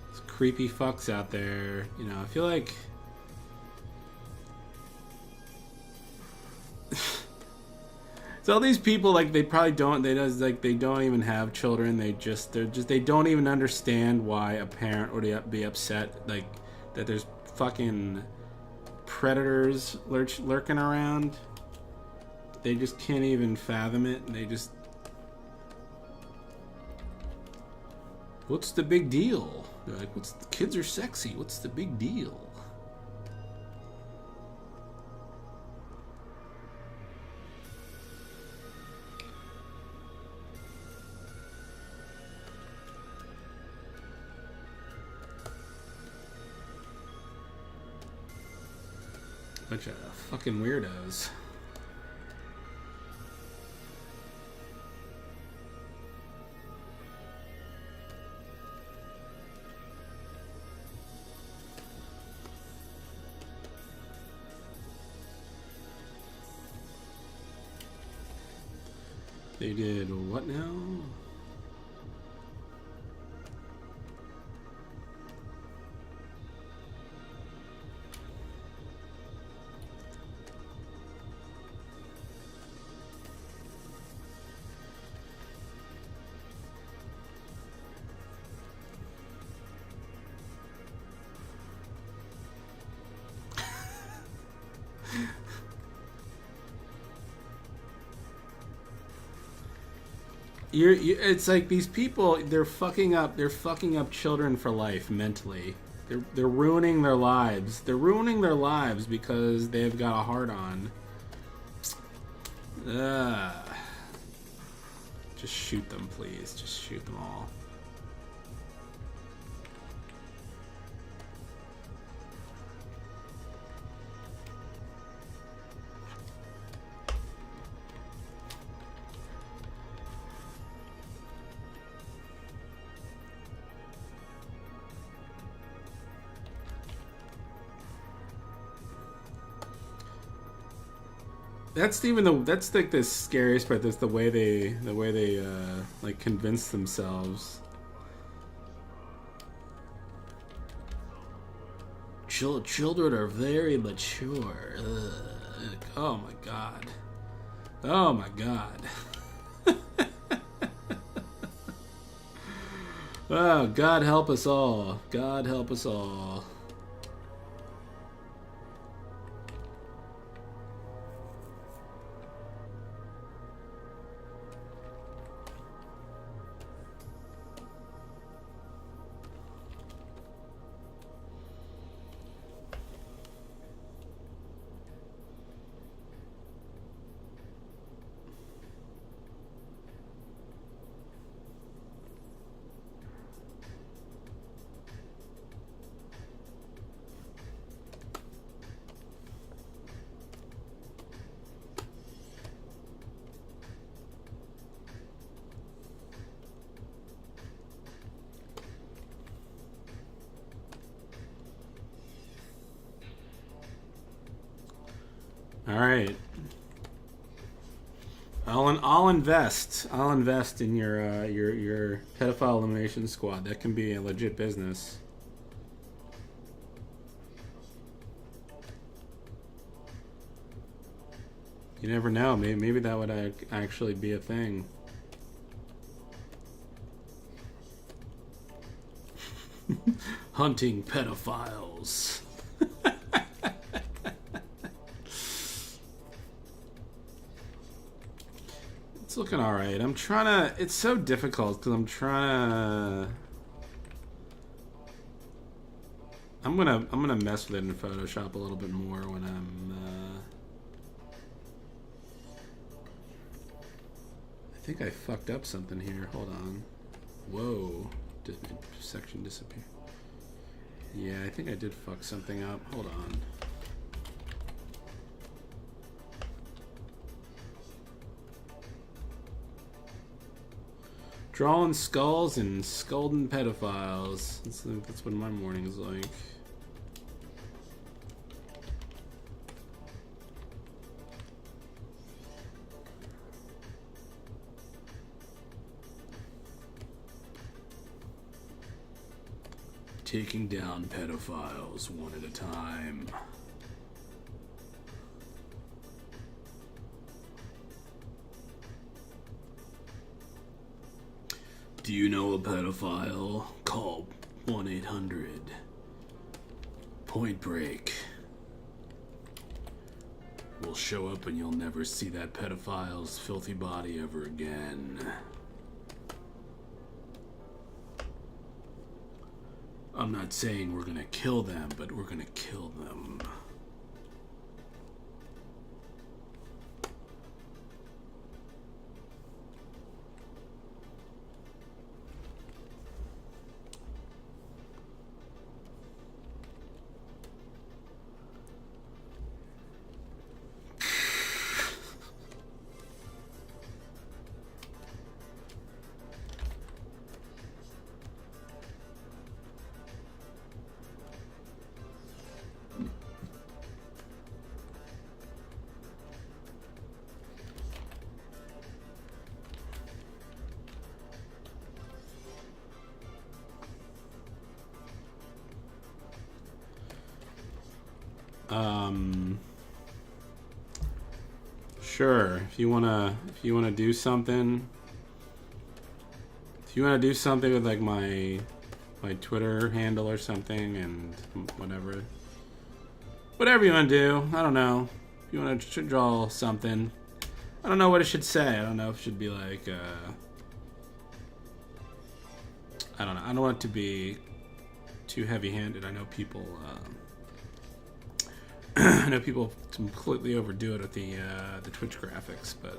There's creepy fucks out there. I feel like... So all these people, like, they probably don't. They just like they don't even have children. They don't even understand why a parent would be upset, like, that there's fucking predators lurking around. They just can't even fathom it. They just, what's the big deal? They're like, kids are sexy. What's the big deal? Bunch of fucking weirdos. They did what now? It's like these people, they're fucking up children for life mentally. They're ruining their lives. They're ruining their lives because they've got a hard on. Just shoot them, please. Just shoot them all. That's like the scariest part. That's the way they like convince themselves. Children are very mature. Oh my god. Oh my god. Oh, God help us all. God help us all. All right. I'll invest in your pedophile elimination squad. That can be a legit business. You never know. Maybe that would actually be a thing. Hunting pedophiles. It's looking all right. I'm trying to. It's so difficult because I'm trying to. I'm gonna mess with it in Photoshop a little bit more when I'm. I think I fucked up something here. Hold on. Whoa. Did my section disappear? Yeah, I think I did fuck something up. Hold on. Drawing skulls and scolding pedophiles. That's what my morning is like. Taking down pedophiles one at a time. Do you know a pedophile? Call 1-800 Point Break. We'll show up and you'll never see that pedophile's filthy body ever again. I'm not saying we're gonna kill them, but we're gonna kill them. Sure. If you wanna do something, with like my Twitter handle or something, and whatever you wanna do. I don't know. If you wanna draw something, I don't know what it should say. I don't know if it should be like, I don't know. I don't want it to be too heavy-handed. I know people. I know people completely overdo it with the Twitch graphics, but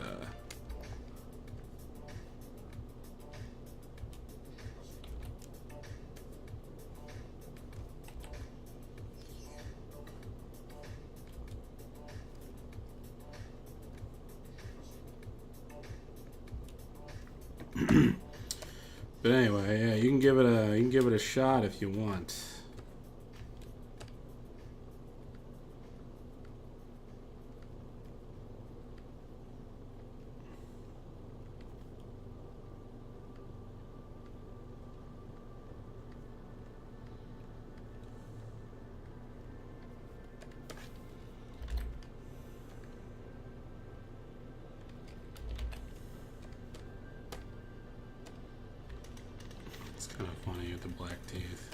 but anyway, yeah, you can give it a shot if you want. It's kind of funny with the black teeth.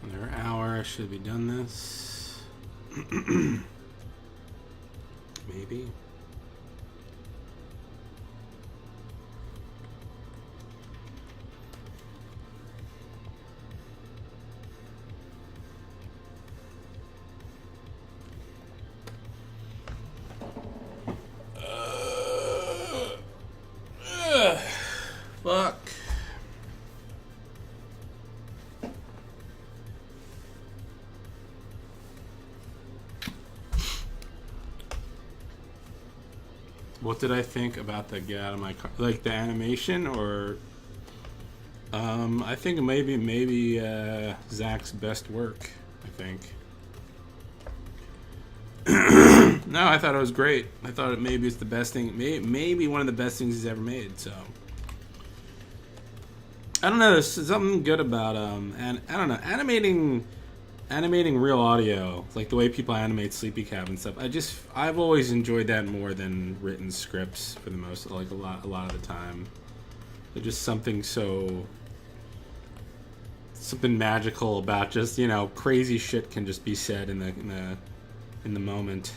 Another hour, I should be done this. Maybe. Fuck. What did I think about the Get Out of My Car? Like the animation, or I think maybe Zach's best work. I think. No, I thought it was great. I thought it maybe it's the best thing, maybe one of the best things he's ever made. So I don't know. There's something good about and I don't know, animating real audio, like the way people animate Sleepy Cab and stuff. I've always enjoyed that more than written scripts for the most, like a lot of the time. There's just something magical about just, you know, crazy shit can just be said in the moment.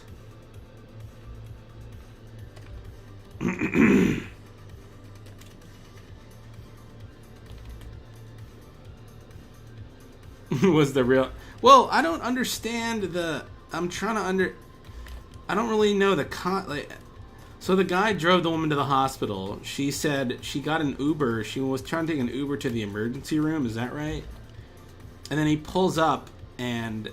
Was the real... Well, I don't understand the... I don't really know the so the guy drove the woman to the hospital. She said she got an Uber. She was trying to take an Uber to the emergency room. Is that right? And then he pulls up and...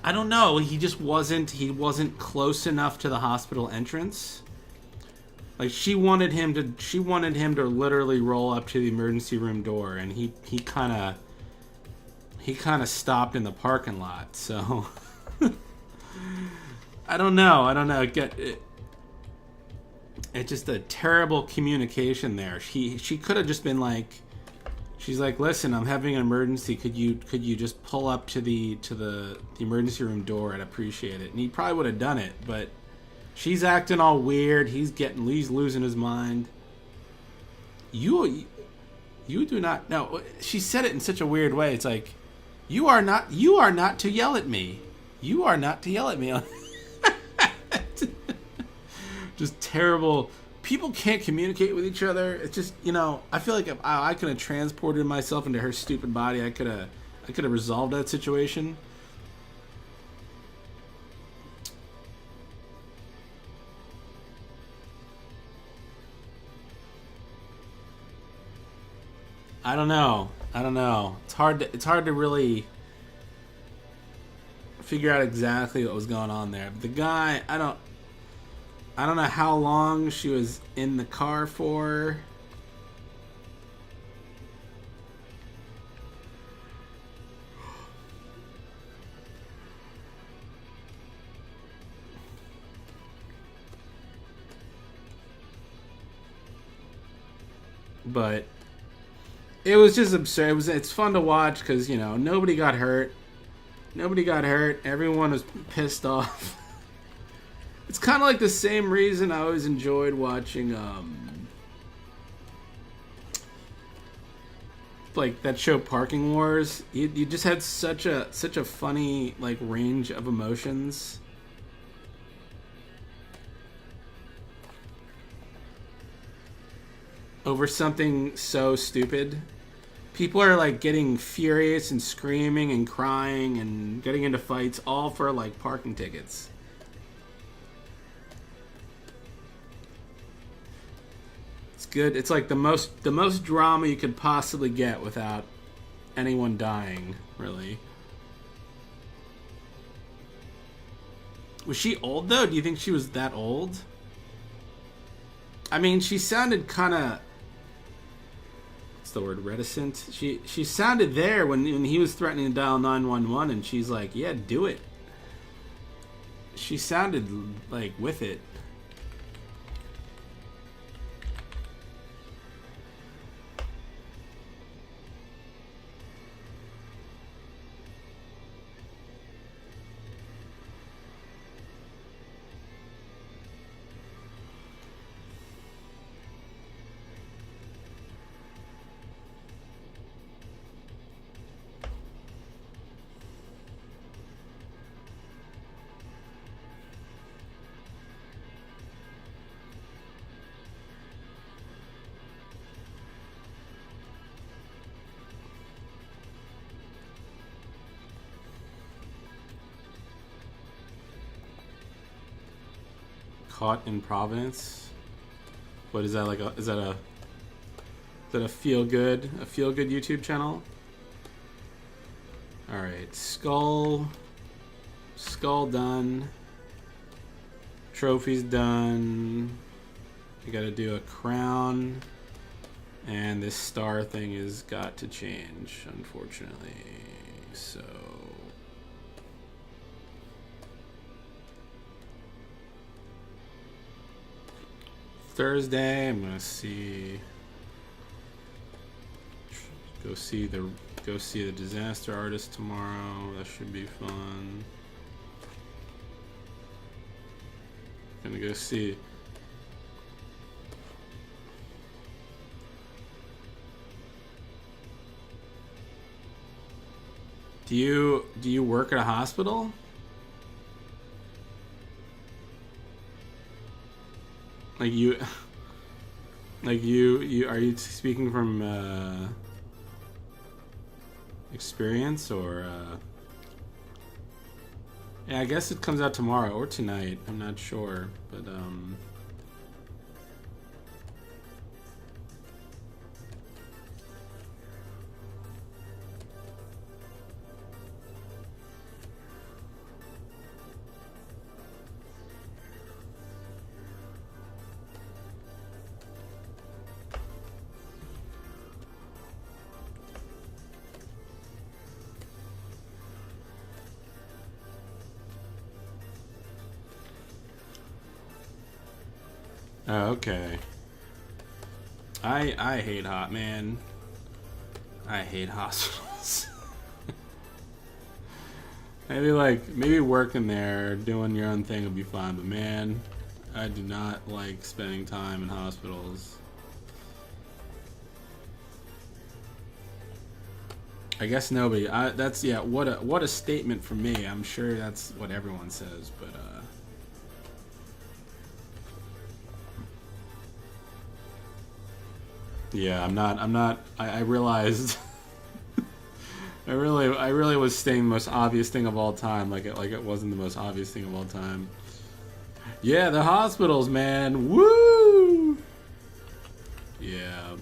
I don't know. He wasn't close enough to the hospital entrance. Like she wanted him to literally roll up to the emergency room door, and he kind of stopped in the parking lot. So I don't know. It's just a terrible communication there. She could have just been like, she's like, listen, I'm having an emergency. Could you just pull up to the emergency room door? I'd appreciate it. And he probably would have done it, but she's acting all weird. He's losing his mind. You do not know. She said it in such a weird way. It's like, you are not to yell at me. You are not to yell at me. Just terrible. People can't communicate with each other. It's just, you know, I feel like if I could have transported myself into her stupid body, I could have resolved that situation. I don't know. It's hard to really figure out exactly what was going on there. But the guy, I don't know how long she was in the car for. But it was just absurd. It's fun to watch because, you know, nobody got hurt. Everyone was pissed off. It's kind of like the same reason I always enjoyed watching like that show Parking Wars. You just had such a funny like range of emotions. Over something so stupid. People are like getting furious and screaming and crying and getting into fights all for like parking tickets. It's good. It's like the most drama you could possibly get without anyone dying, really. Was she old though? Do you think she was that old? I mean, she sounded kind of, what's the word, reticent? She sounded there when he was threatening to dial 911, and she's like, yeah, do it. She sounded like with it. Caught in Providence. What is that like? Is that a feel good YouTube channel? All right, Skull Skull done. Trophies done. You gotta do a crown. And this star thing has got to change, unfortunately. So... Thursday, I'm gonna see... Go see the disaster artist tomorrow. That should be fun. Gonna go see. Do you work at a hospital? Like you are you speaking from experience or yeah, I guess it comes out tomorrow or tonight. I'm not sure, but oh, okay. I hate man. I hate hospitals. maybe working there, doing your own thing would be fine, but man, I do not like spending time in hospitals. I guess nobody. That's yeah. What a statement from me. I'm sure that's what everyone says, but yeah, I'm not. I realized. I really was saying the most obvious thing of all time, like it wasn't the most obvious thing of all time. Yeah, the hospitals, man. Woo! Yeah.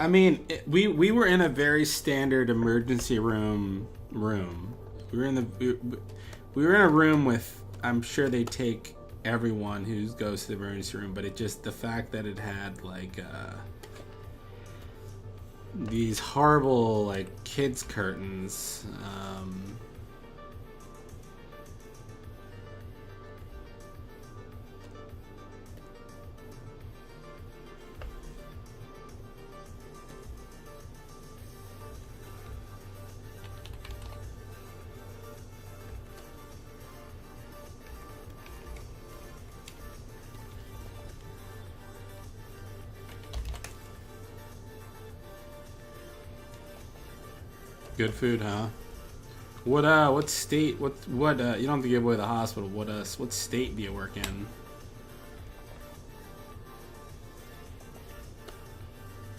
I mean, we were in a very standard emergency room. We were in a room with. I'm sure they take everyone who goes to the emergency room, but it just the fact that it had like these horrible like kids curtains. Good food, huh? What state? What? You don't have to give away the hospital. What state do you work in?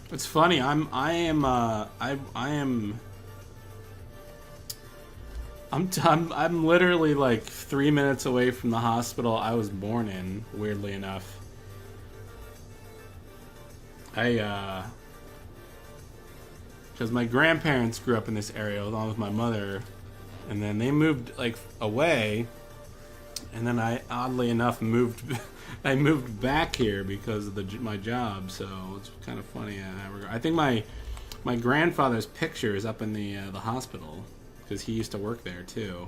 It's funny. I am. I'm literally like 3 minutes away from the hospital I was born in. Weirdly enough. Because my grandparents grew up in this area along with my mother, and then they moved like away, and then I oddly enough moved. I moved back here because of my job, so it's kind of funny. I think my grandfather's picture is up in the hospital because he used to work there too.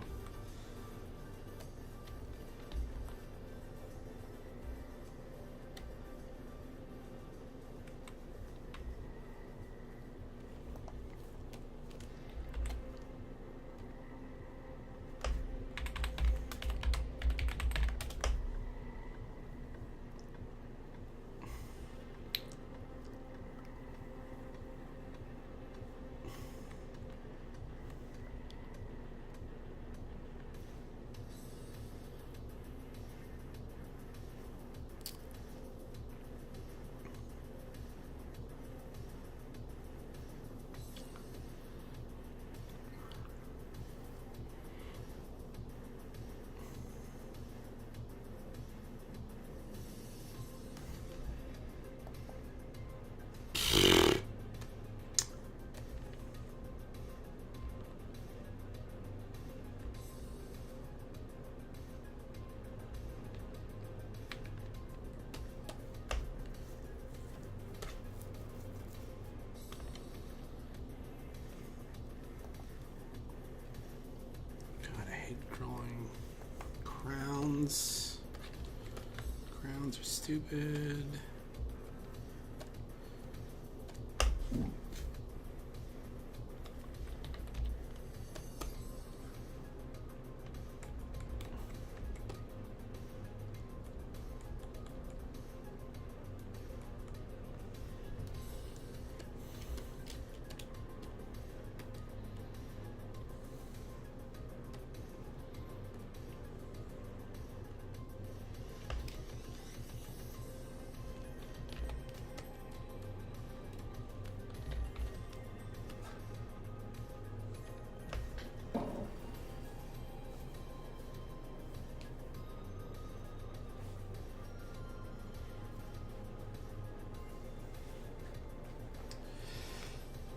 Backgrounds are stupid.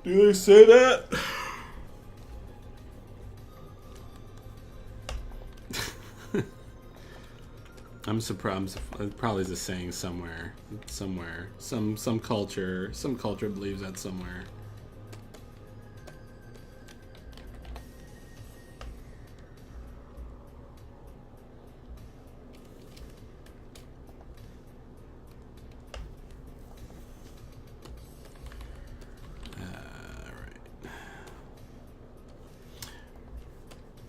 Do they say that? I'm surprised. It probably is a saying somewhere. Some culture believes that somewhere.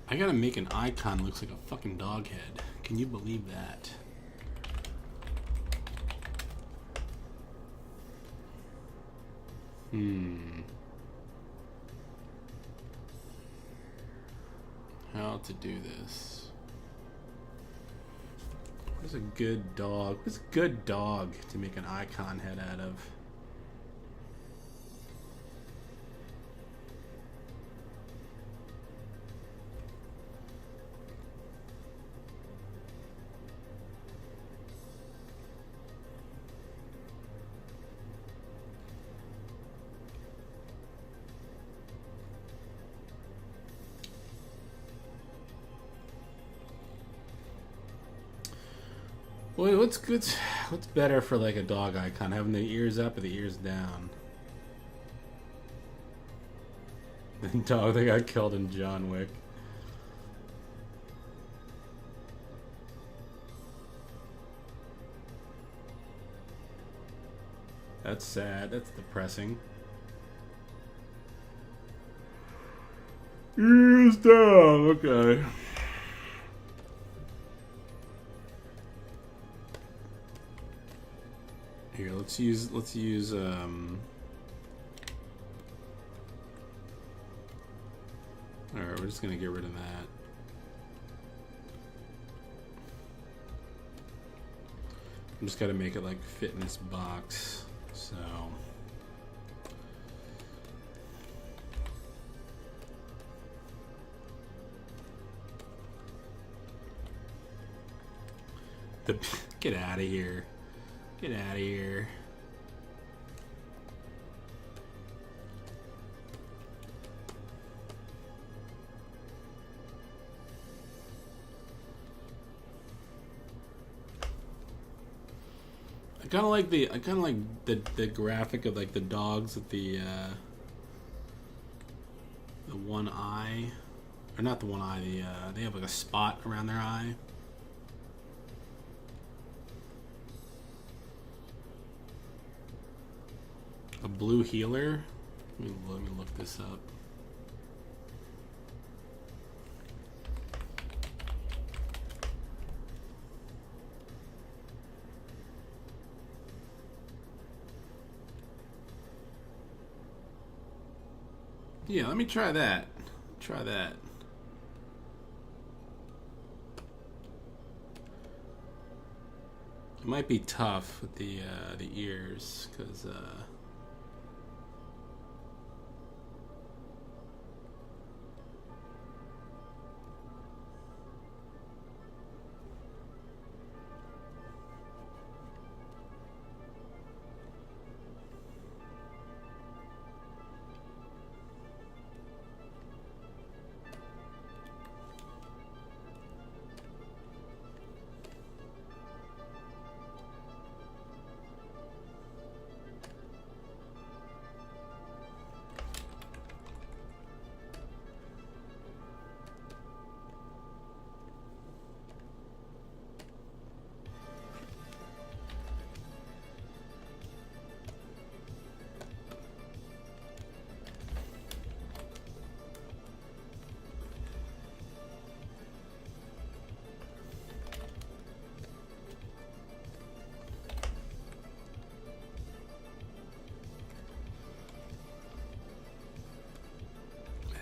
I gotta make an icon that looks like a fucking dog head. Can you believe that? How to do this? What's a good dog? What's a good dog to make an icon head out of? Wait, what's good? What's better for like a dog icon? Having the ears up or the ears down? The dog that got killed in John Wick. That's sad. That's depressing. Ears down. Okay. Here, let's use alright, we're just gonna get rid of that. I'm just gotta make it like fit in this box, so get out of here. Get out of here. I kind of like the graphic of like the dogs with the one eye, or not the one eye. They have like a spot around their eye. A blue healer? Let me look this up. Yeah, let me try that. Try that. It might be tough with the ears, because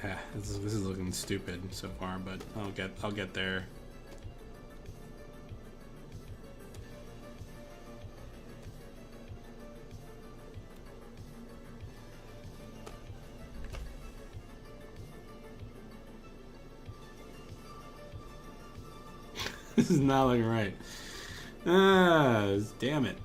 Yeah, this is looking stupid so far, but I'll get there. This is not looking right. Damn it.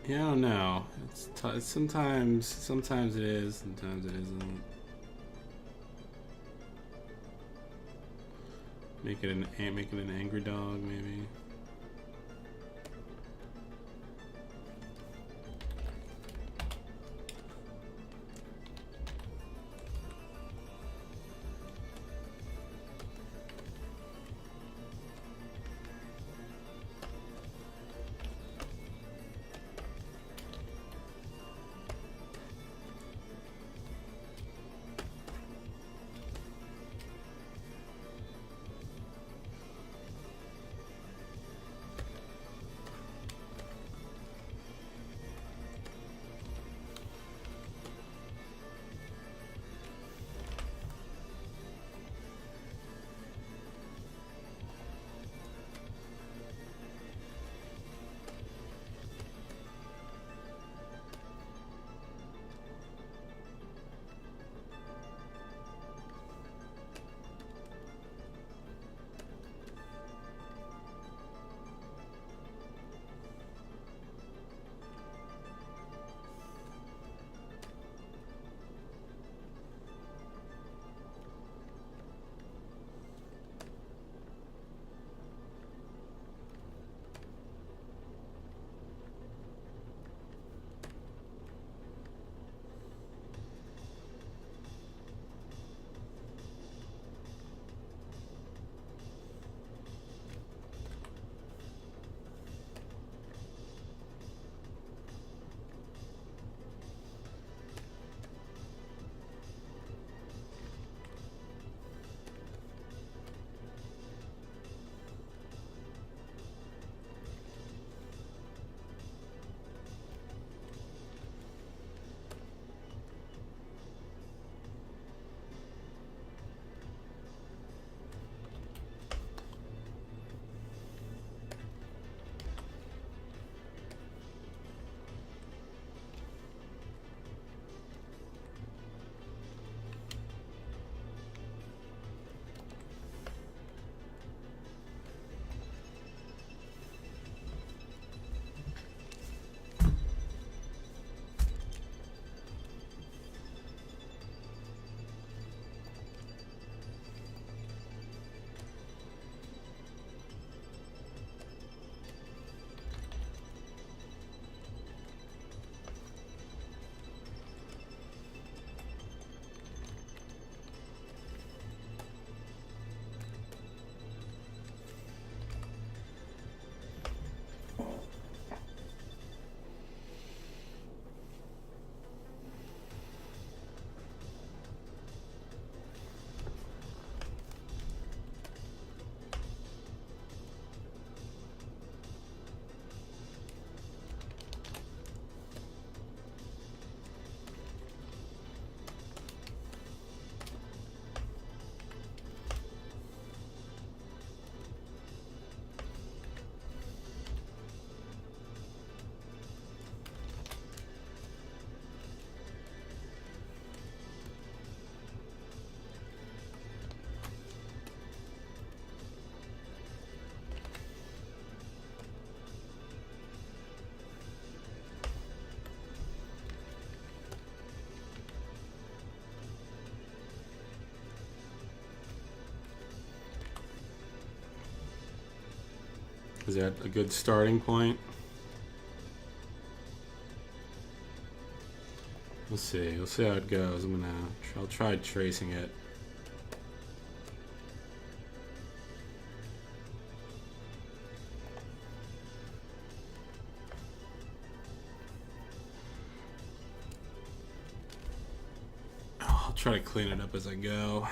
Yeah, I don't know. It's sometimes it is, sometimes it isn't. Make it an angry dog, maybe. Is that a good starting point? We'll see. We'll see how it goes. I'll try tracing it. I'll try to clean it up as I go.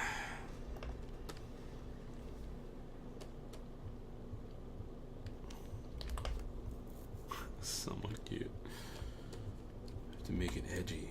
Somewhat cute. Have to make it edgy.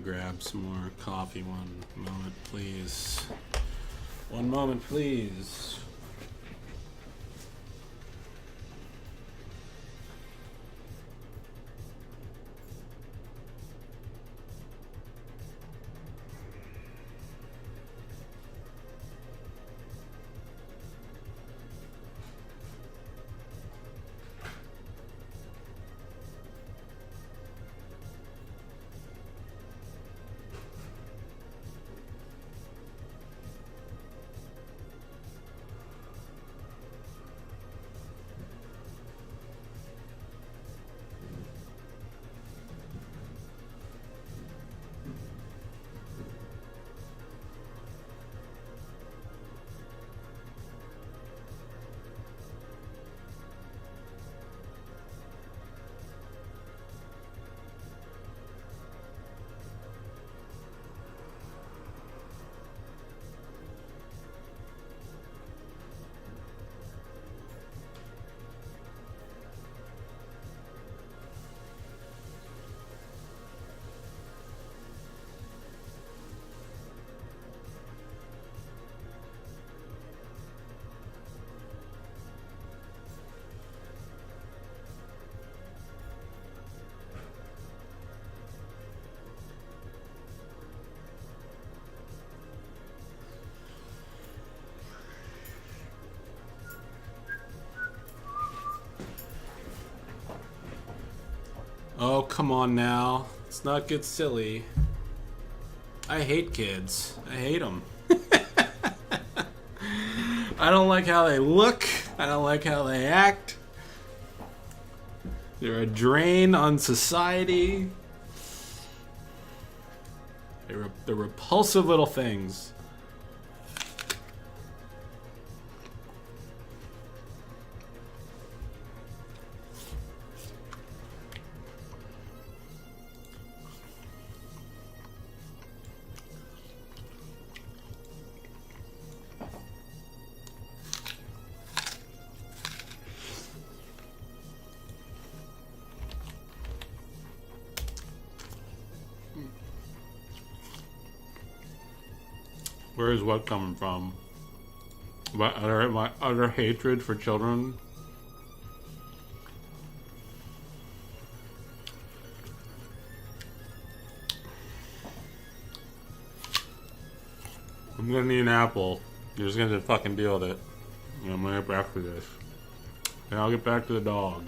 grab some more coffee. One moment, please. One moment, please. Oh, come on now. Let's not get silly. I hate kids. I hate them. I don't like how they look. I don't like how they act. They're a drain on society. They're repulsive little things. Where is what coming from? My utter hatred for children? I'm gonna need an apple. You're just gonna fucking deal with it. And I'm gonna get back to this. And I'll get back to the dog.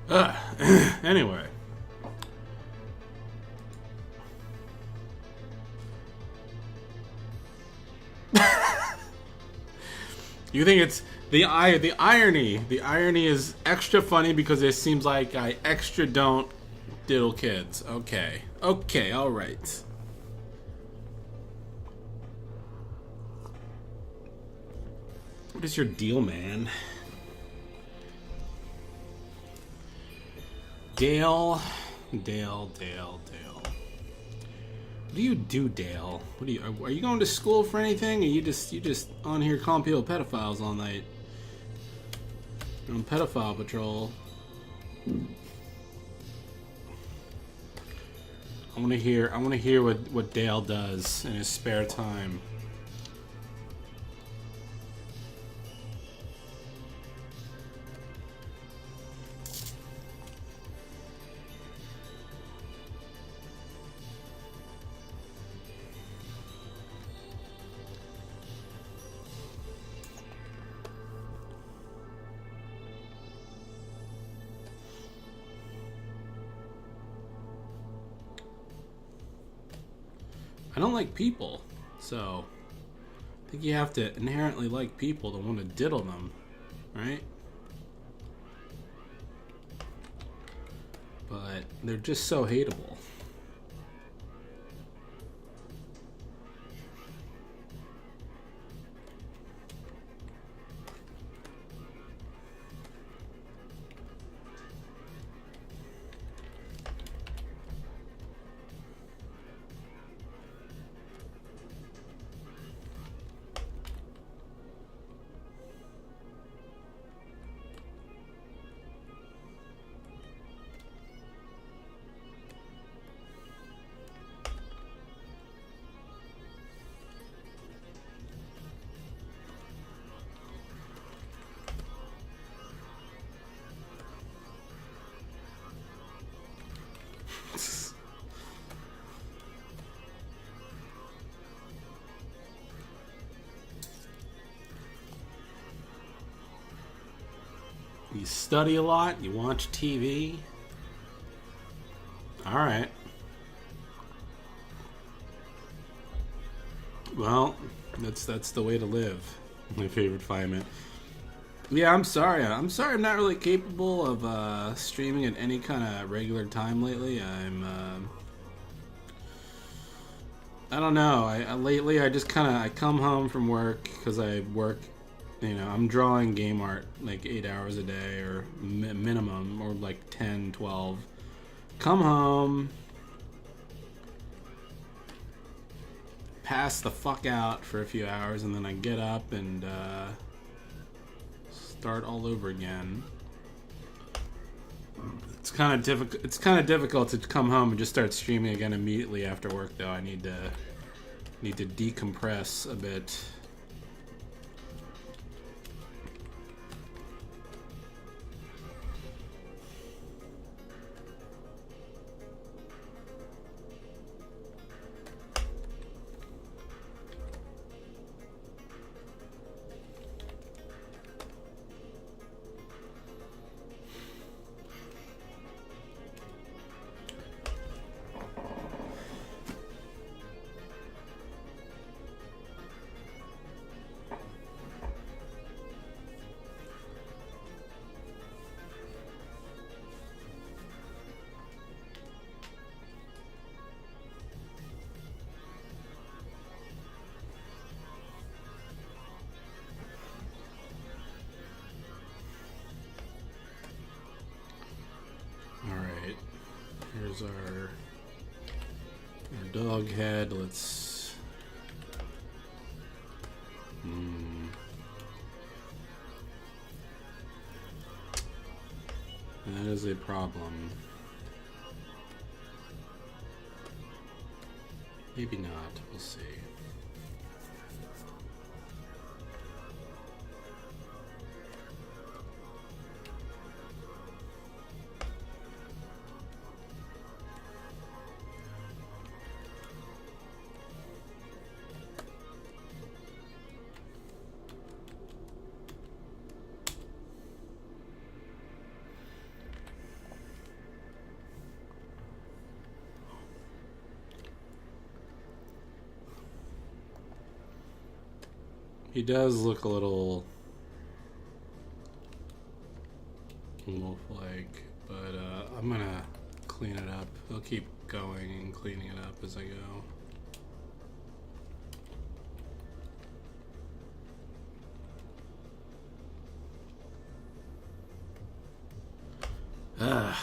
Anyway. You think it's the irony? The irony is extra funny because it seems like I extra don't diddle kids. Okay. Okay, alright. What is your deal, man? Dale. What do you do, Dale? What do you? Are you going to school for anything? Or you just on here calling people pedophiles all night? You're on pedophile patrol. I want to hear what Dale does in his spare time. I don't like people, so I think you have to inherently like people to want to diddle them, right? But they're just so hateable. You study a lot, you watch TV. Alright. Well, that's the way to live. My favorite fireman. Yeah, I'm sorry. I'm not really capable of streaming at any kind of regular time lately. I don't know. Lately I just I come home from work because I work. You know, I'm drawing game art like 8 hours a day or minimum, or like 10, 12. Come home, pass the fuck out for a few hours, and then I get up and start all over again. It's kind of difficult. It's kind of difficult to come home and just start streaming again immediately after work, though. I need to decompress a bit. Here's our dog head. Let's that is a problem. Maybe not. We'll see. He does look a little wolf-like, but I'm gonna clean it up. I'll keep going and cleaning it up as I go. Ugh.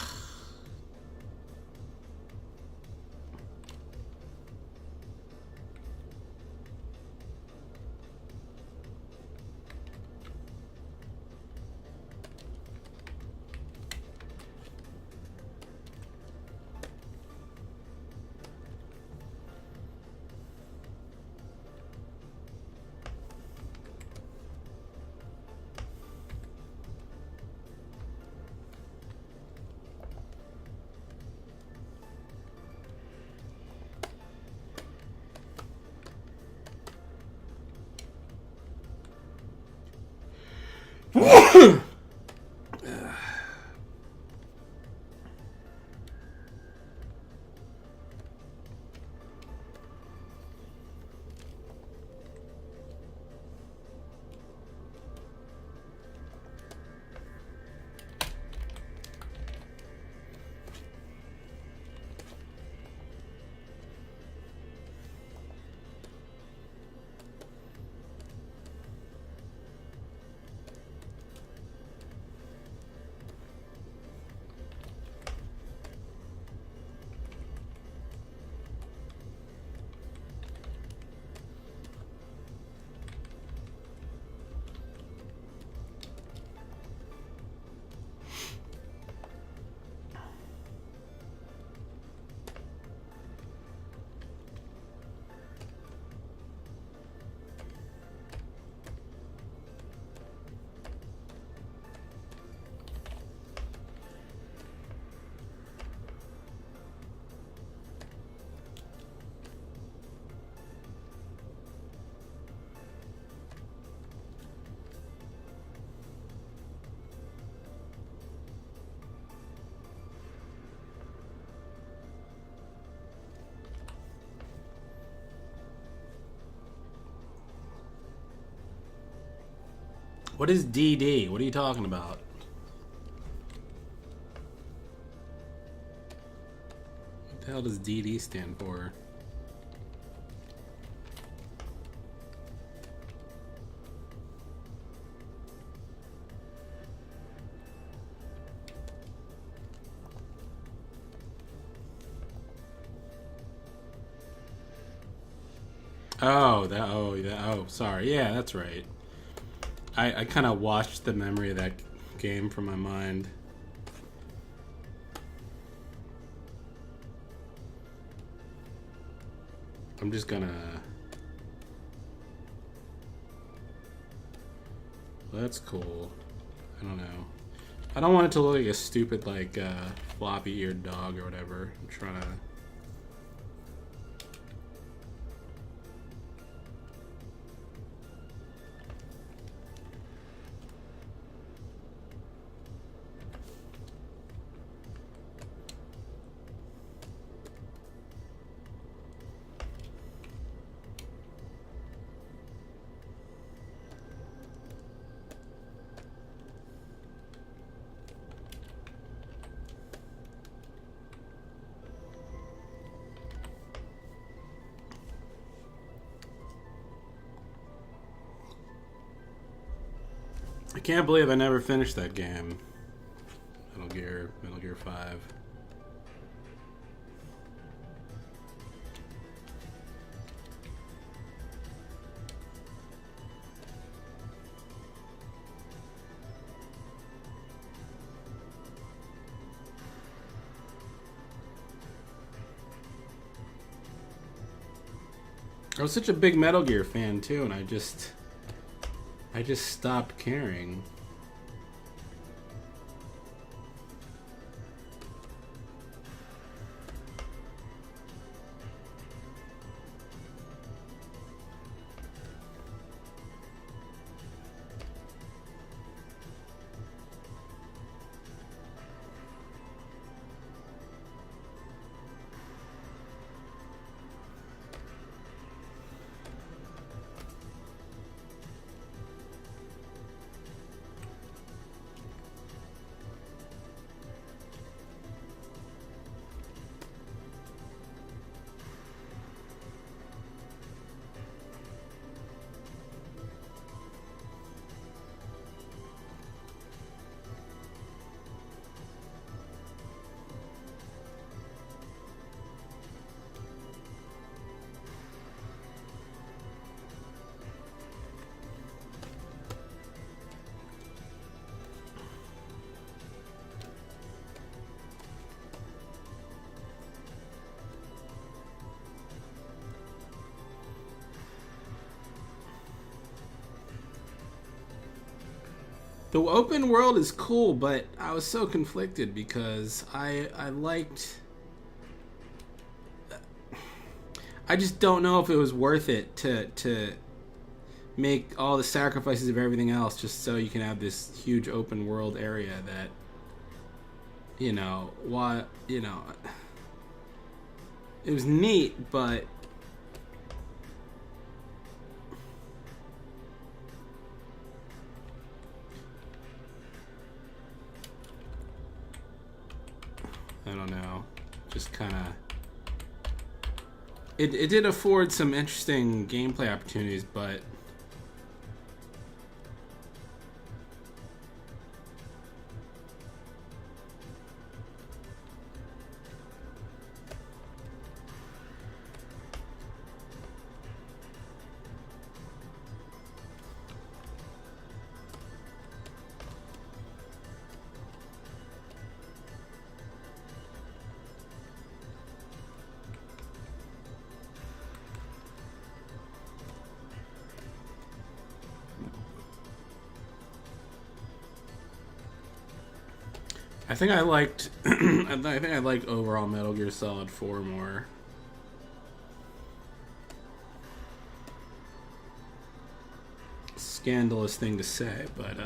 What is DD? What are you talking about? What the hell does DD stand for? Oh, sorry. Yeah, that's right. I kind of washed the memory of that game from my mind. I'm just gonna... Well, that's cool. I don't know. I don't want it to look like a stupid, like, floppy-eared dog or whatever. I'm trying to... I can't believe I never finished that game. Metal Gear 5. I was such a big Metal Gear fan too, and I just stopped caring. The open world is cool, but I was so conflicted because I liked. I just don't know if it was worth it to make all the sacrifices of everything else just so you can have this huge open world area that, you know, what, you know, it was neat, but I don't know, just kind of. It did afford some interesting gameplay opportunities, but I think I liked I think I liked overall Metal Gear Solid 4 more. Scandalous thing to say, but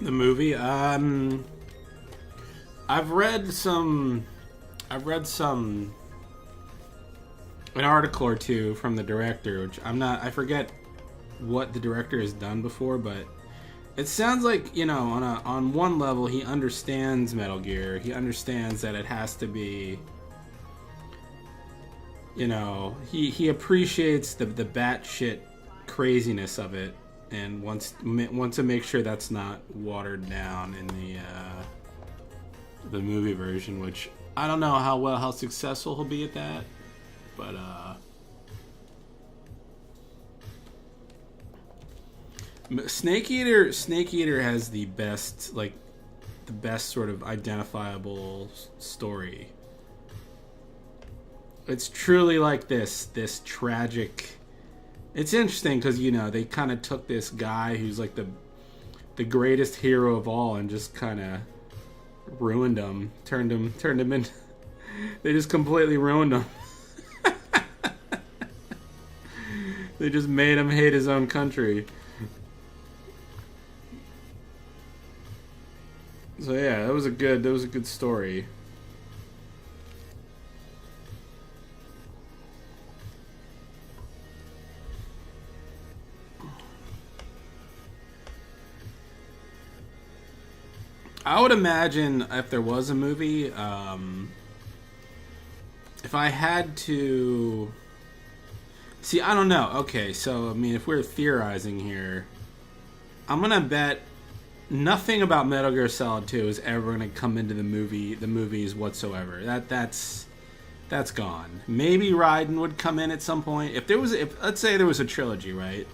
the movie, I've read an article or two from the director, which I forget what the director has done before, but it sounds like, you know, on one level he understands Metal Gear. He understands that it has to be, you know, he appreciates the batshit craziness of it, and wants to make sure that's not watered down in the movie version, which I don't know how successful he'll be at that, but Snake Eater has the best, like, the best sort of identifiable story. It's truly like this tragic. It's interesting because, you know, they kind of took this guy who's like the greatest hero of all and just kind of ruined him, turned him in. They just completely ruined him. They just made him hate his own country. So yeah, that was a good story. I would imagine if there was a movie, if I had to see, I don't know. Okay, so I mean, if we're theorizing here, I'm gonna bet nothing about Metal Gear Solid 2 is ever gonna come into the movies whatsoever. That's gone. Maybe Raiden would come in at some point. If let's say there was a trilogy, right?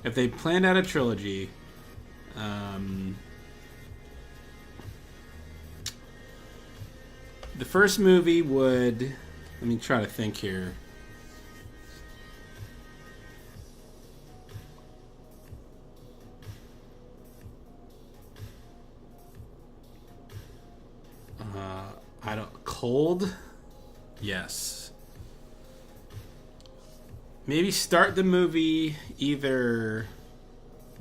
If they planned out a trilogy, the first movie would... Let me try to think here. Cold? Yes. Maybe start the movie either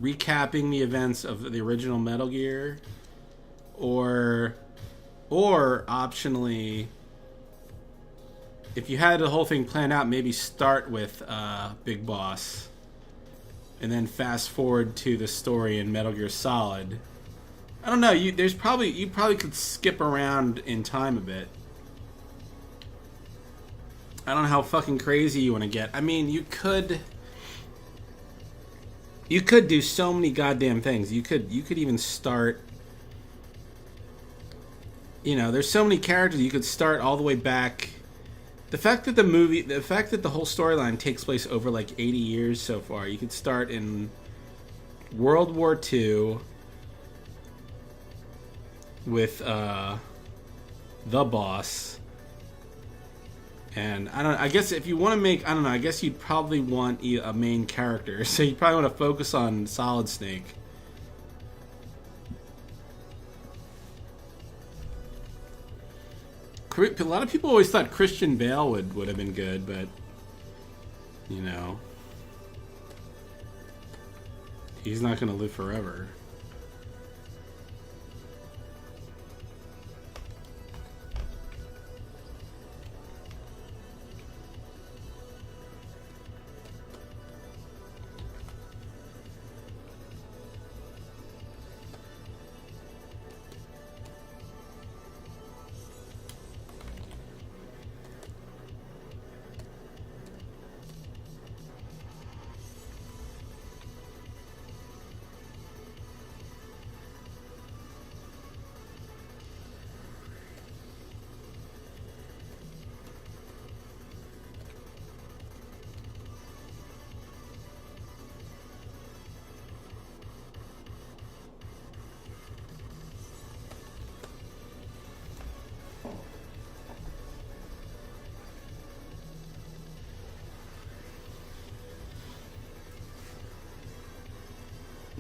recapping the events of the original Metal Gear, or optionally, if you had the whole thing planned out, maybe start with Big Boss and then fast forward to the story in Metal Gear Solid. I don't know. You probably could skip around in time a bit. I don't know how fucking crazy you want to get. I mean, you could do so many goddamn things. You could even start. You know, there's so many characters. You could start all the way back. The fact that the whole storyline takes place over like 80 years so far. You could start in World War II with the boss. And I guess if you want to make, I guess you'd probably want a main character. So you probably want to focus on Solid Snake. A lot of people always thought Christian Bale would have been good, but you know, he's not going to live forever.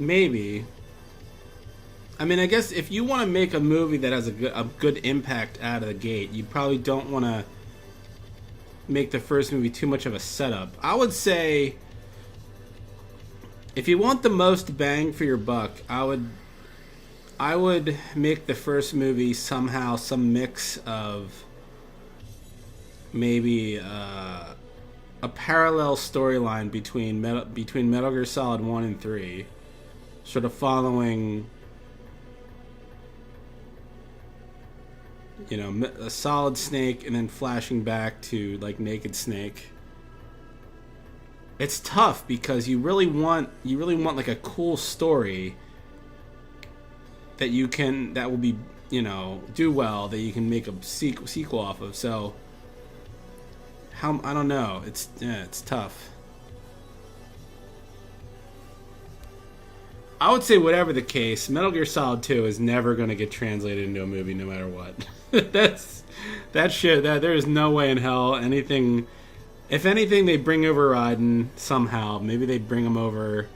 Maybe. I mean, I guess if you want to make a movie that has a good impact out of the gate, you probably don't want to make the first movie too much of a setup. I would say, if you want the most bang for your buck, I would make the first movie somehow some mix of maybe a parallel storyline between Metal Gear Solid 1 and 3. Sort of following, you know, a Solid Snake and then flashing back to like Naked Snake. It's tough because you really want like a cool story that will be, you know, do well, that you can make a sequel off of. So I don't know. It's tough. I would say whatever the case, Metal Gear Solid 2 is never going to get translated into a movie no matter what. That shit, there is no way in hell anything. If anything, they bring over Raiden somehow. Maybe they bring him over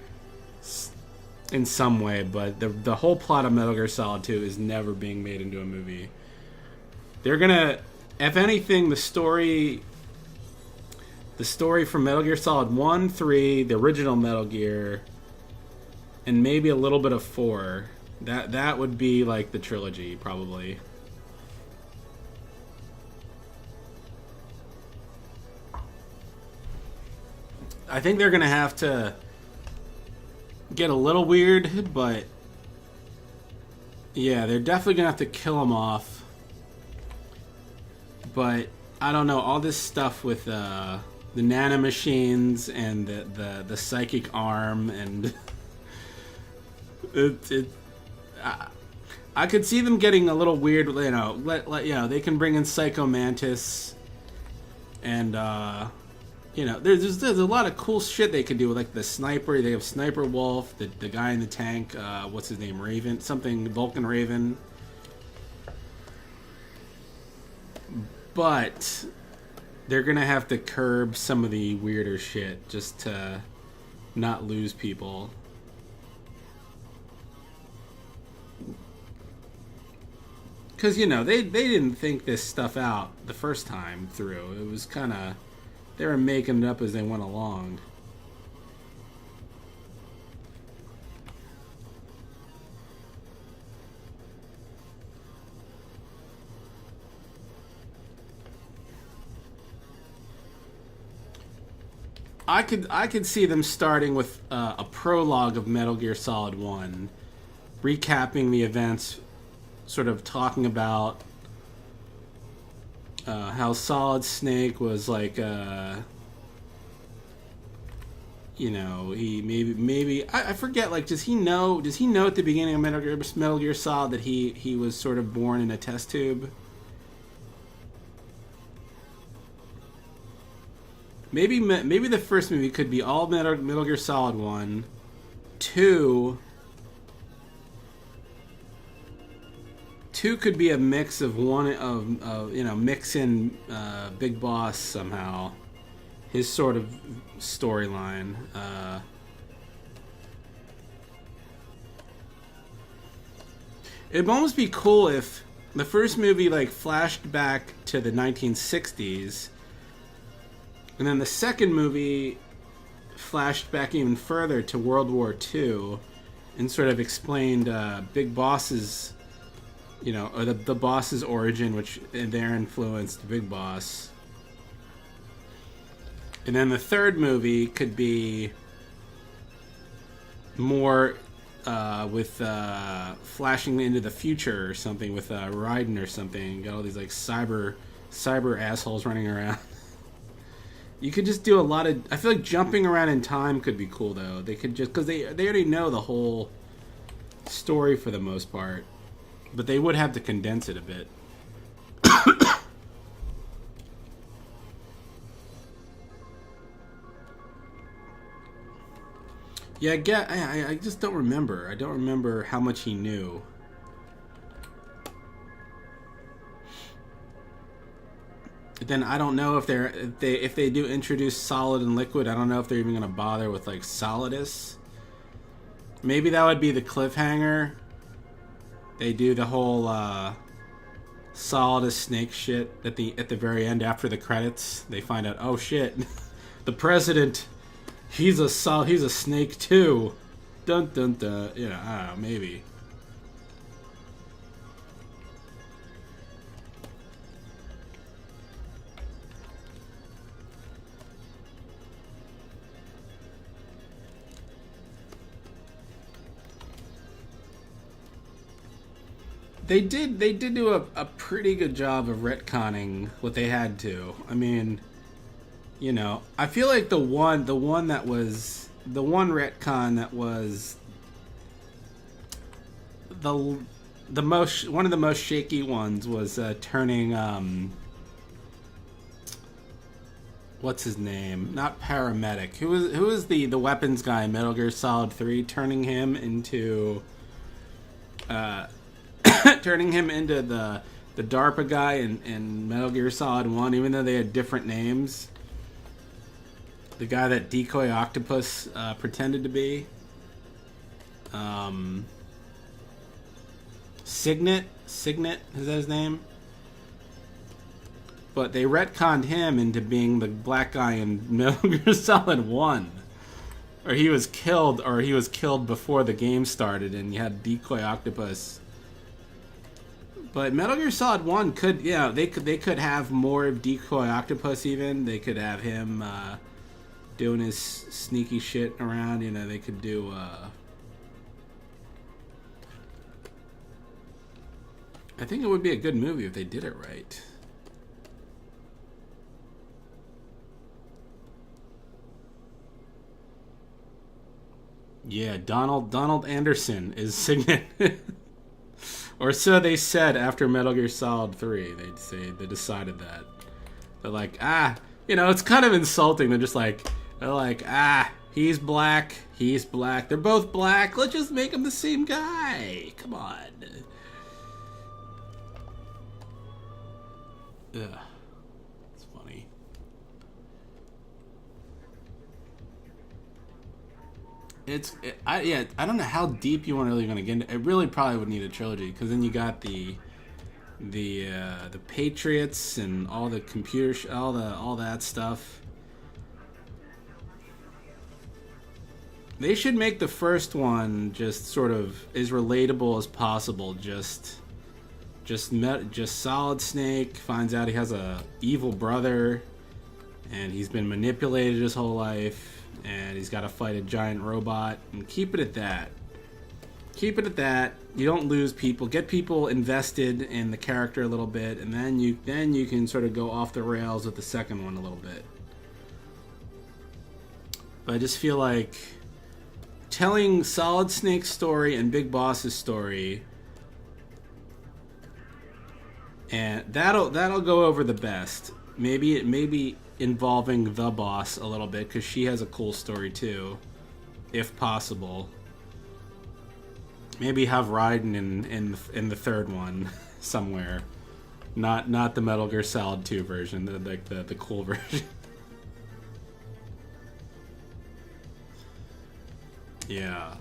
in some way, but the whole plot of Metal Gear Solid 2 is never being made into a movie. They're gonna, if anything, the story from Metal Gear Solid 1, 3, the original Metal Gear, and maybe a little bit of 4. That would be like the trilogy, probably. I think they're gonna have to get a little weird, but yeah, they're definitely gonna have to kill him off. But I don't know, all this stuff with the nanomachines and the psychic arm and I could see them getting a little weird. You know, they can bring in Psycho Mantis, and there's a lot of cool shit they could do with like the sniper. They have Sniper Wolf, the guy in the tank. What's his name? Raven, something Vulcan Raven. But they're gonna have to curb some of the weirder shit just to not lose people. Because, they didn't think this stuff out the first time through. It was kind of, they were making it up as they went along. I could see them starting with a prologue of Metal Gear Solid 1, recapping the events, sort of talking about how Solid Snake was like, he maybe I forget. Like, does he know at the beginning of Metal Gear Solid that he was sort of born in a test tube? Maybe the first movie could be all Metal Gear Solid 1, 2. 2 could be a mix of mix in Big Boss somehow, his sort of storyline. It'd almost be cool if the first movie like flashed back to the 1960s, and then the second movie flashed back even further to World War II, and sort of explained Big Boss's. Or the boss's origin, which there influenced Big Boss. And then the third movie could be more with flashing into the future or something with Raiden or something. Got all these like cyber assholes running around. You could just do a lot of. I feel like jumping around in time could be cool though. They could just because they already know the whole story for the most part. But they would have to condense it a bit. Yeah, I just don't remember. I don't remember how much he knew. But then I don't know if they do introduce Solid and Liquid. I don't know if they're even going to bother with like Solidus. Maybe that would be the cliffhanger. They do the whole Solidus Snake shit at the very end after the credits. They find out, oh shit, the president, he's a snake too. Dun dun dun. I don't know, maybe. They did do a pretty good job of retconning what they had to. I mean, I feel like the one retcon that was one of the most shaky ones was turning what's his name? Not paramedic. Who was the weapons guy in Metal Gear Solid 3, turning him into turning him into the DARPA guy in Metal Gear Solid 1, even though they had different names. The guy that Decoy Octopus pretended to be. Signet, is that his name? But they retconned him into being the black guy in Metal Gear Solid 1. Or he was killed before the game started, and you had Decoy Octopus. But Metal Gear Solid 1 could, they could have more of Decoy Octopus even. They could have him doing his sneaky shit around, they could do I think it would be a good movie if they did it right. Yeah, Donald Anderson is Signet. Or so they said after Metal Gear Solid 3. They decided that. They're like, it's kind of insulting. They're like, he's black. They're both black. Let's just make them the same guy. Come on. Ugh. It's funny. I don't know how deep you want really going to get into. It really probably would need a trilogy, because then you got the Patriots and all the all that stuff. They should make the first one just sort of as relatable as possible. Just Solid Snake finds out he has a evil brother, and he's been manipulated his whole life, and he's got to fight a giant robot, and keep it at that. You don't lose people. Get people invested in the character a little bit, and then you can sort of go off the rails with the second one a little bit. But I just feel like telling Solid Snake's story and Big Boss's story, and that'll go over the best. Maybe involving the boss a little bit, because she has a cool story too, if possible. Maybe have Raiden in the third one somewhere, not the Metal Gear Solid 2 version, the cool version. Yeah.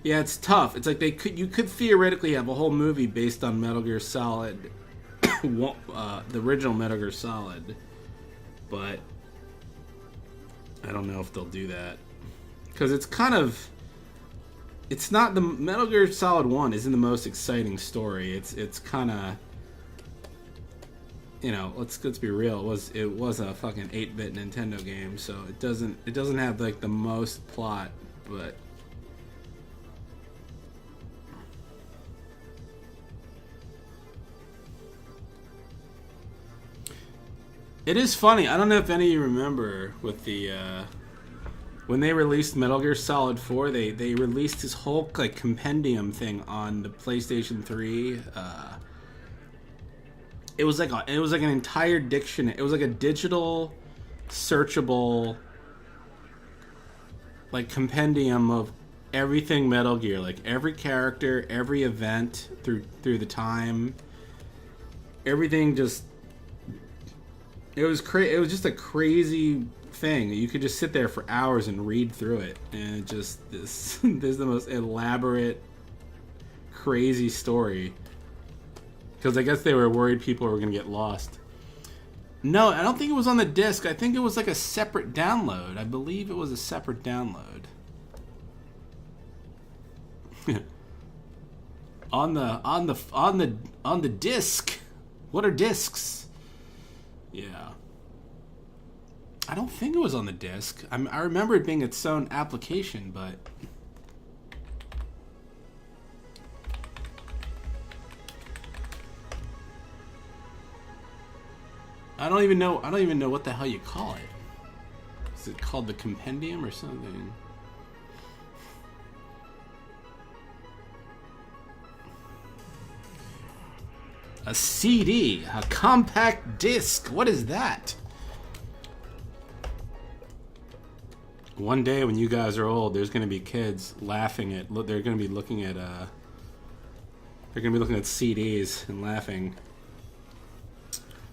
Yeah, it's tough. It's like you could theoretically have a whole movie based on Metal Gear Solid, the original Metal Gear Solid, but I don't know if they'll do that, because it's not the Metal Gear Solid 1 isn't the most exciting story. It's kind of, let's be real. It was a fucking 8-bit Nintendo game, so it doesn't have like the most plot, but it is funny. I don't know if any of you remember with the when they released Metal Gear Solid 4, they released this whole compendium thing on the PlayStation 3. It was like an entire dictionary. It was like a digital, searchable, compendium of everything Metal Gear, like every character, every event through the time, everything. Just it was just a crazy thing. You could just sit there for hours and read through it, and this is the most elaborate, crazy story. Because I guess they were worried people were going to get lost. No, I don't think it was on the disc. I think it was like a separate download. I believe it was a separate download. on the disc. What are discs? Yeah. I don't think it was on the disc. I remember it being its own application, but I don't even know what the hell you call it. Is it called the compendium or something? A CD, a compact disc. What is that? One day when you guys are old, there's going to be kids laughing at. They're going to be looking at. They're going to be looking at CDs and laughing.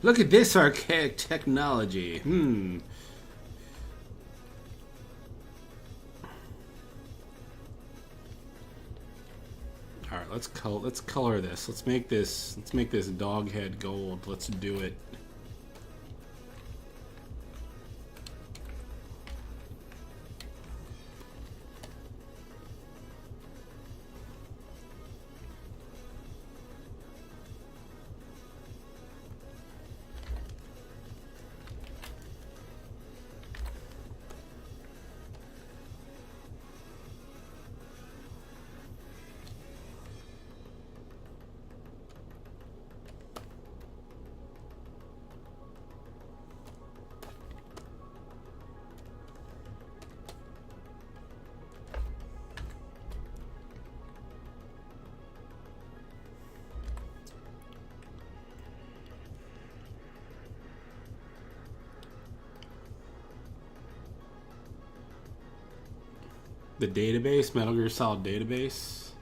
Look at this archaic technology. All right, let's color this. Let's make this dog head gold. Let's do it. The database, Metal Gear Solid database.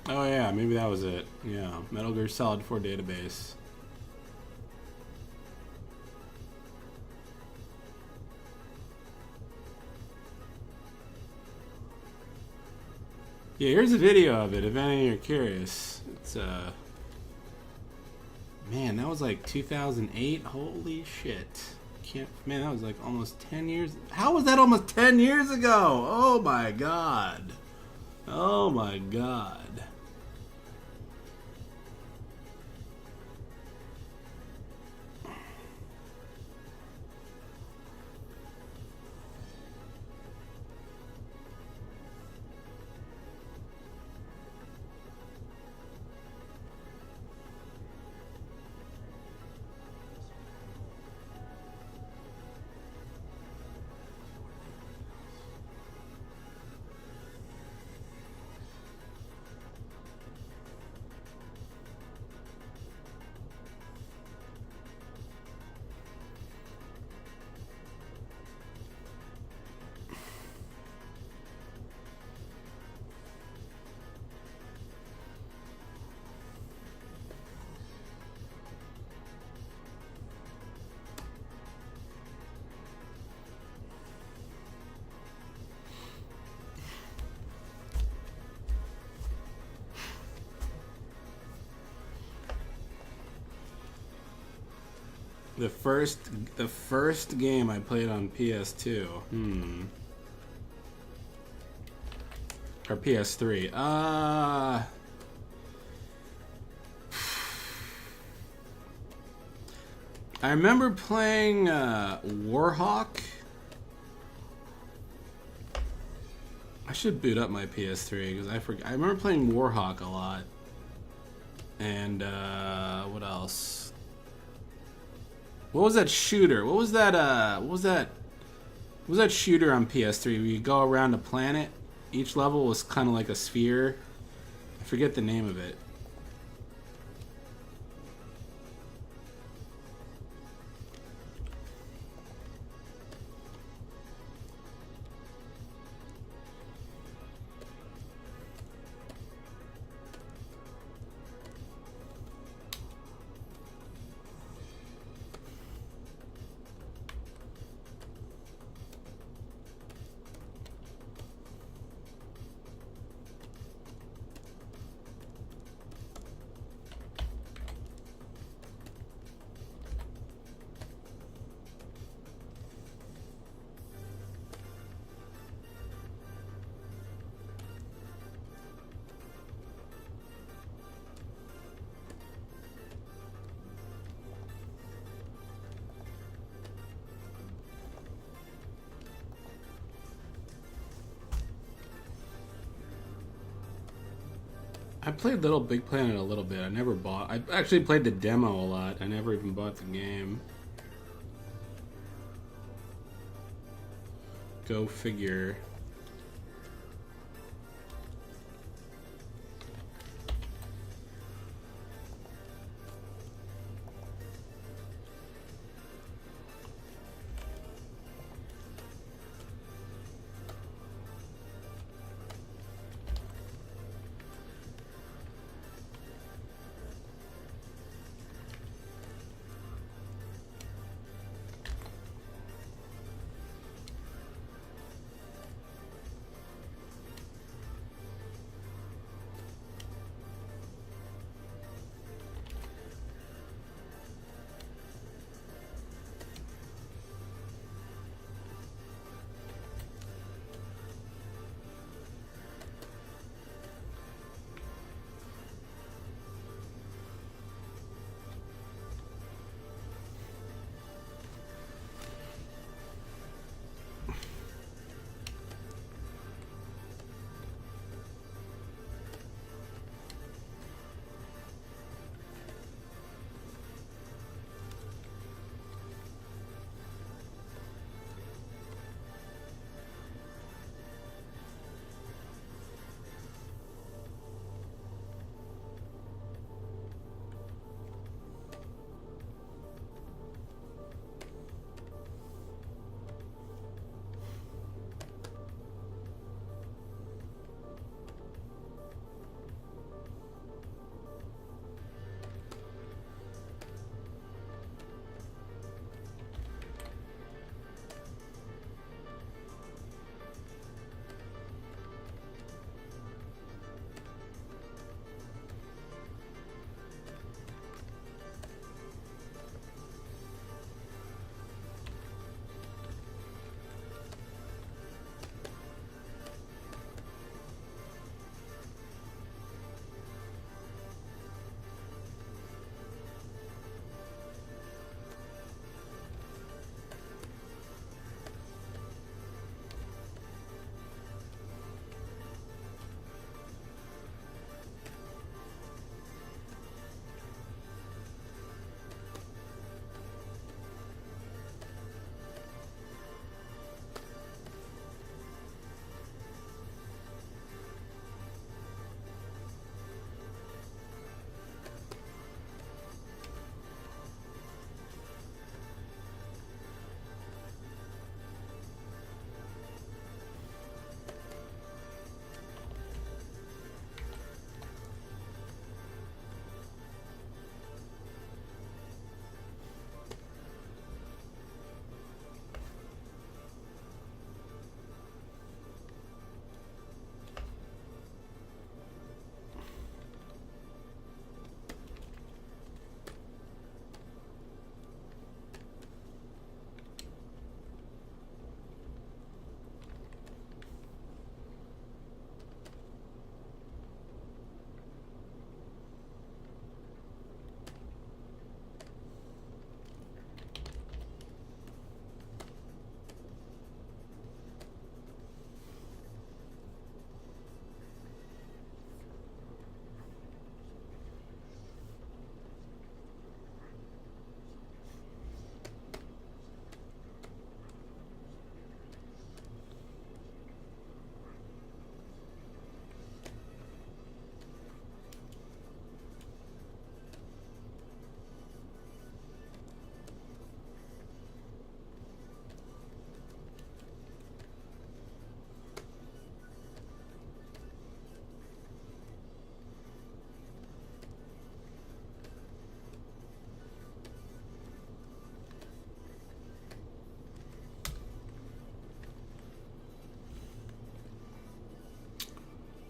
Oh yeah, maybe that was it. Yeah, Metal Gear Solid 4 database. Yeah, here's a video of it if any of you are curious. It's man, that was like 2008. Holy shit. Man, that was like almost 10 years. How was that almost 10 years ago? Oh my god. Oh my god. The first game I played on PS2. Or PS3. I remember playing Warhawk. I should boot up my PS3 because I remember playing Warhawk a lot. And what else? What was that shooter? What was that shooter on PS3 where you go around a planet? Each level was kind of like a sphere. I forget the name of it. I played Little Big Planet a little bit. I never bought. I actually played the demo a lot. I never even bought the game. Go figure.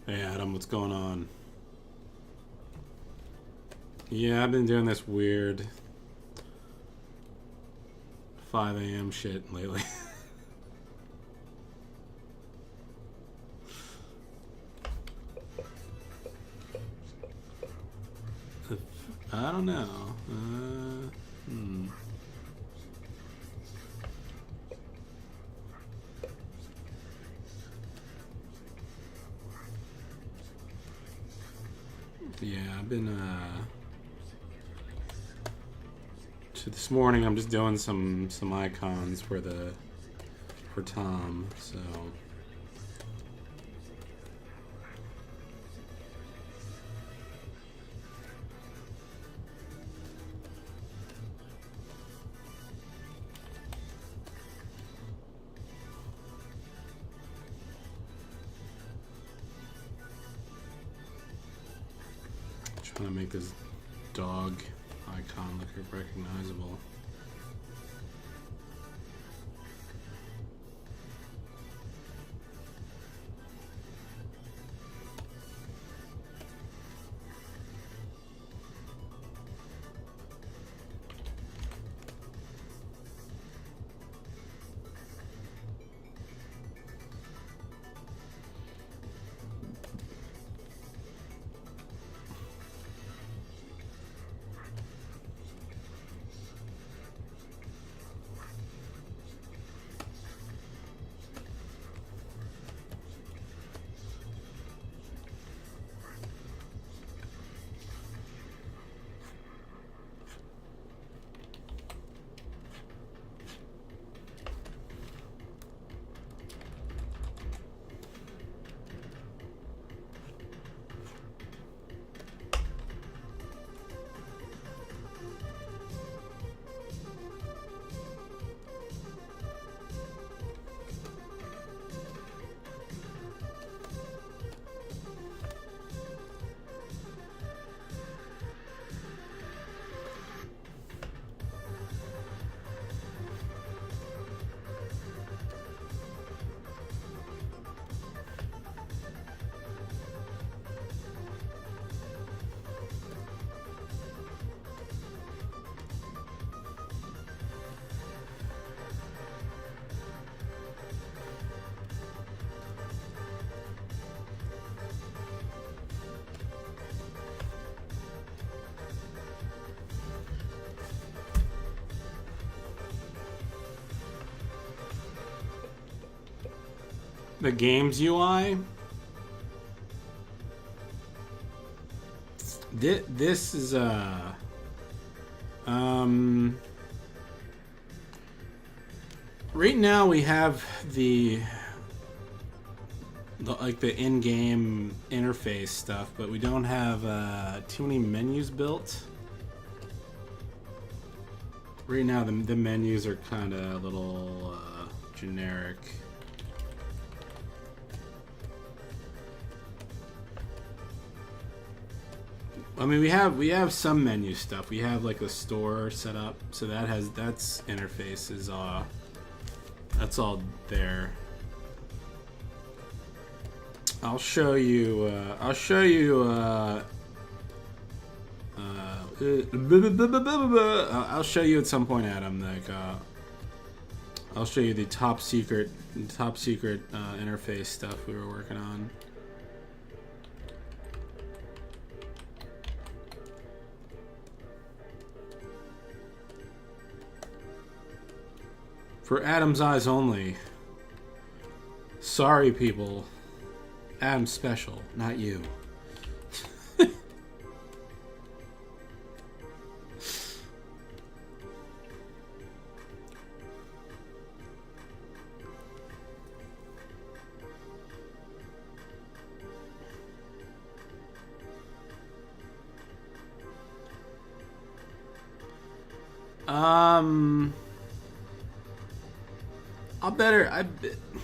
Hey Adam, what's going on? Yeah, I've been doing this weird 5 a.m. shit lately. I don't know. Yeah, I've been so this morning I'm just doing some icons for for Tom, so. Trying to make this dog icon look recognizable. The game's UI. This is right now we have the like the in-game interface stuff, but we don't have too many menus built. Right now the menus are kind of a little generic. I mean, we have some menu stuff. We have like a store set up, so that's interfaces. That's all there. I'll show you. I'll show you at some point, Adam. Like, I'll show you the top secret interface stuff we were working on. For Adam's eyes only. Sorry, people. Adam's special, not you.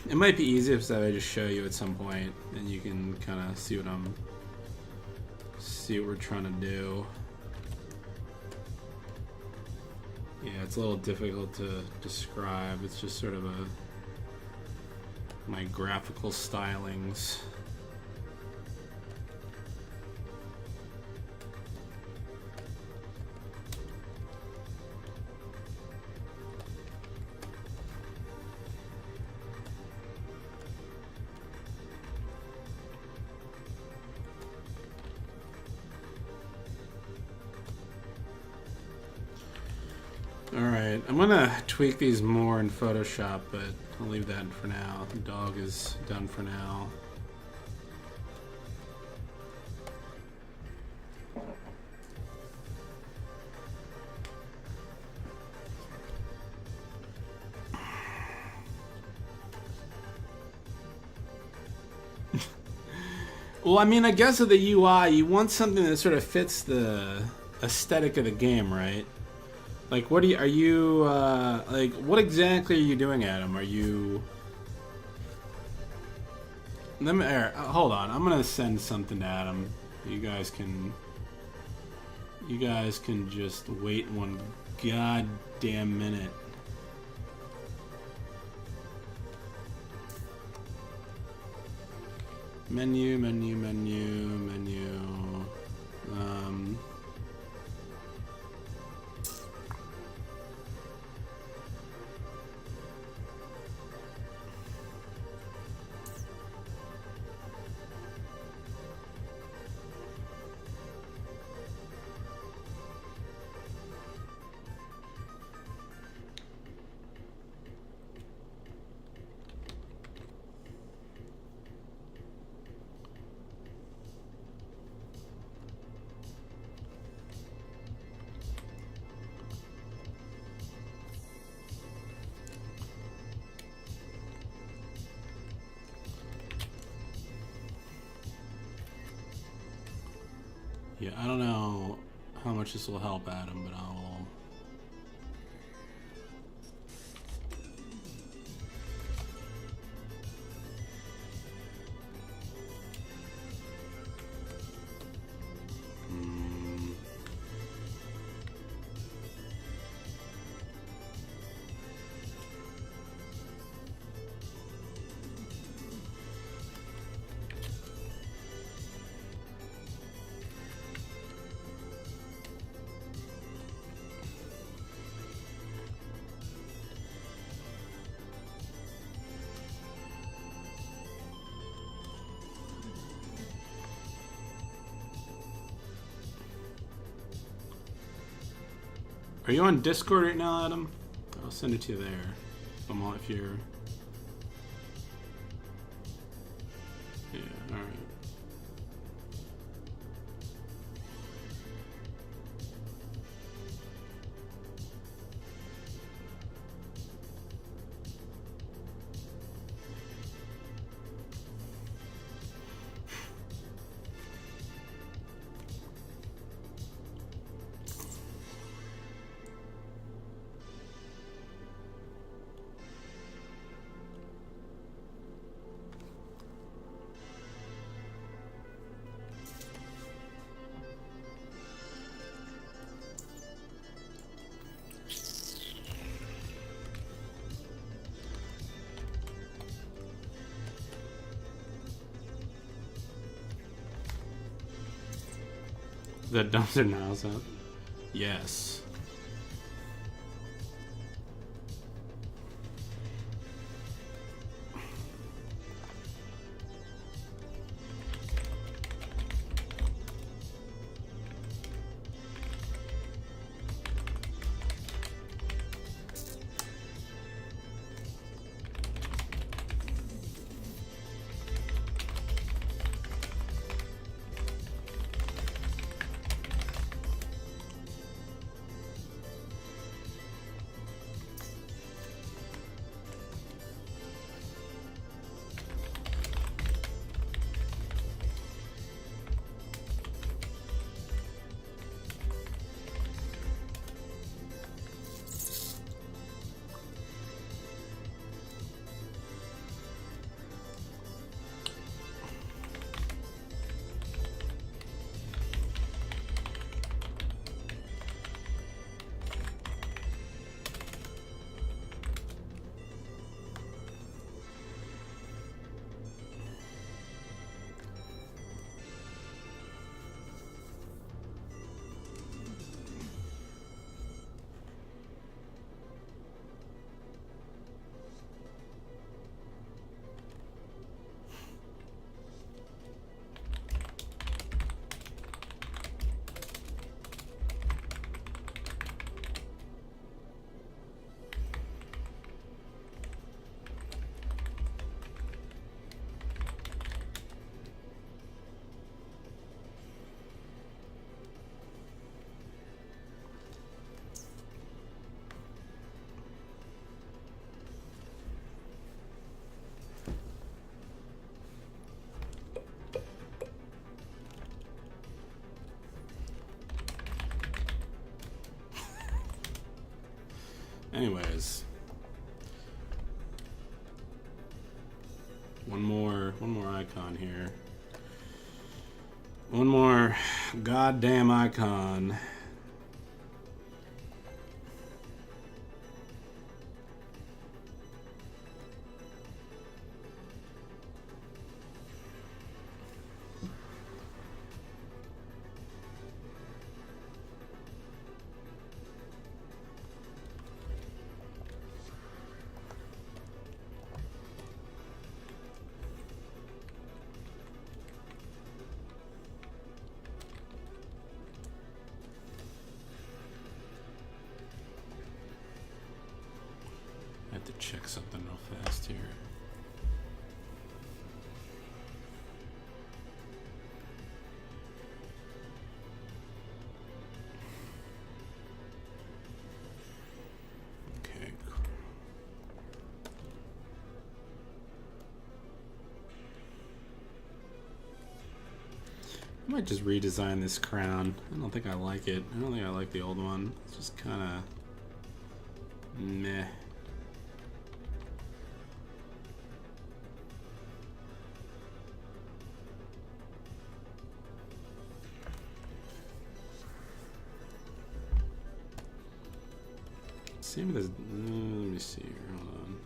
It might be easier if I just show you at some point, and you can kind of see what we're trying to do. Yeah, it's a little difficult to describe. It's just sort of my graphical stylings. Alright, I'm gonna tweak these more in Photoshop, but I'll leave that for now. The dog is done for now. Well, I mean, I guess with the UI, you want something that sort of fits the aesthetic of the game, right? Like, what are you, like, what exactly are you doing, Adam? Are you... Let me, hold on, I'm gonna send something to Adam. You guys can just wait one goddamn minute. Menu. Yeah, I don't know how much this will help Adam, but I'll... Are you on Discord right now, Adam? I'll send it to you there. If you're... Yeah, alright. That dumpster nails out. Yes. Anyways. One more icon here. One more goddamn icon. I have to check something real fast here. Okay. I might just redesign this crown. I don't think I like it. I don't think I like the old one. It's just kind of meh. Same with this. Let me see here. Hold on.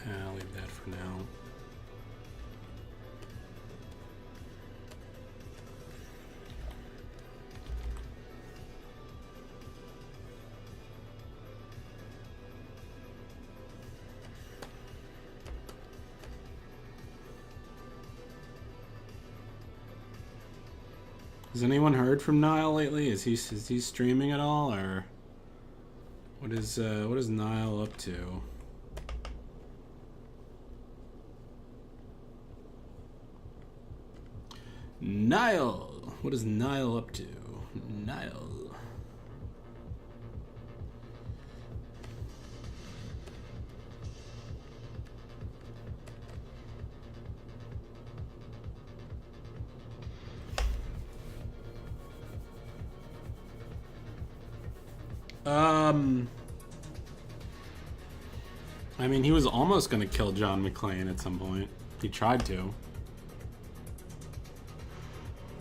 I'll leave that for now. Has anyone heard from Niall lately? Is he streaming at all, or what is Niall up to? Niall, what is Niall up to? Niall. I mean, he was almost gonna kill John McClane at some point. He tried to.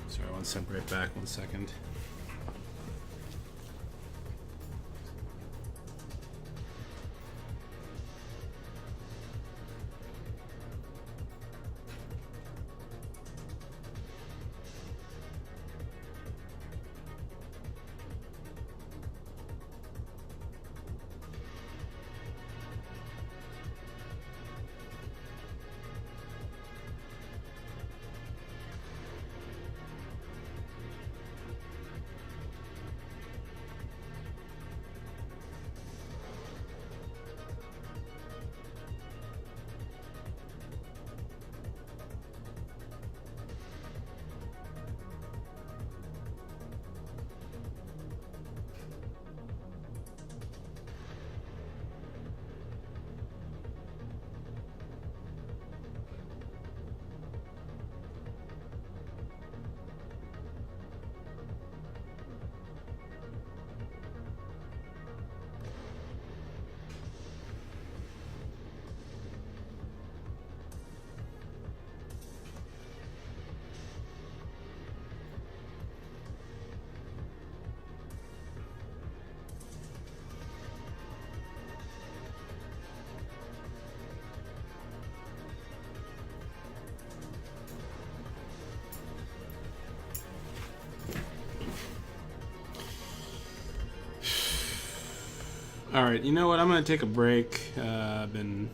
Sorry, I want to separate back 1 second. Alright, you know what? I'm gonna take a break. I've been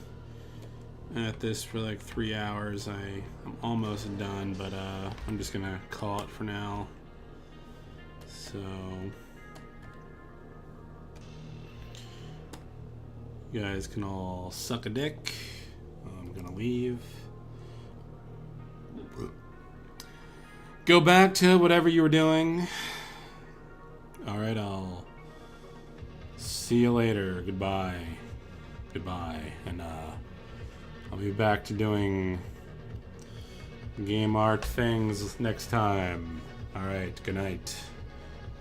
at this for like 3 hours. I'm almost done, but I'm just gonna call it for now. So you guys can all suck a dick. I'm gonna leave. Go back to whatever you were doing. Alright, I'll see you later. Goodbye. Goodbye. And I'll be back to doing game art things next time. Alright, good night.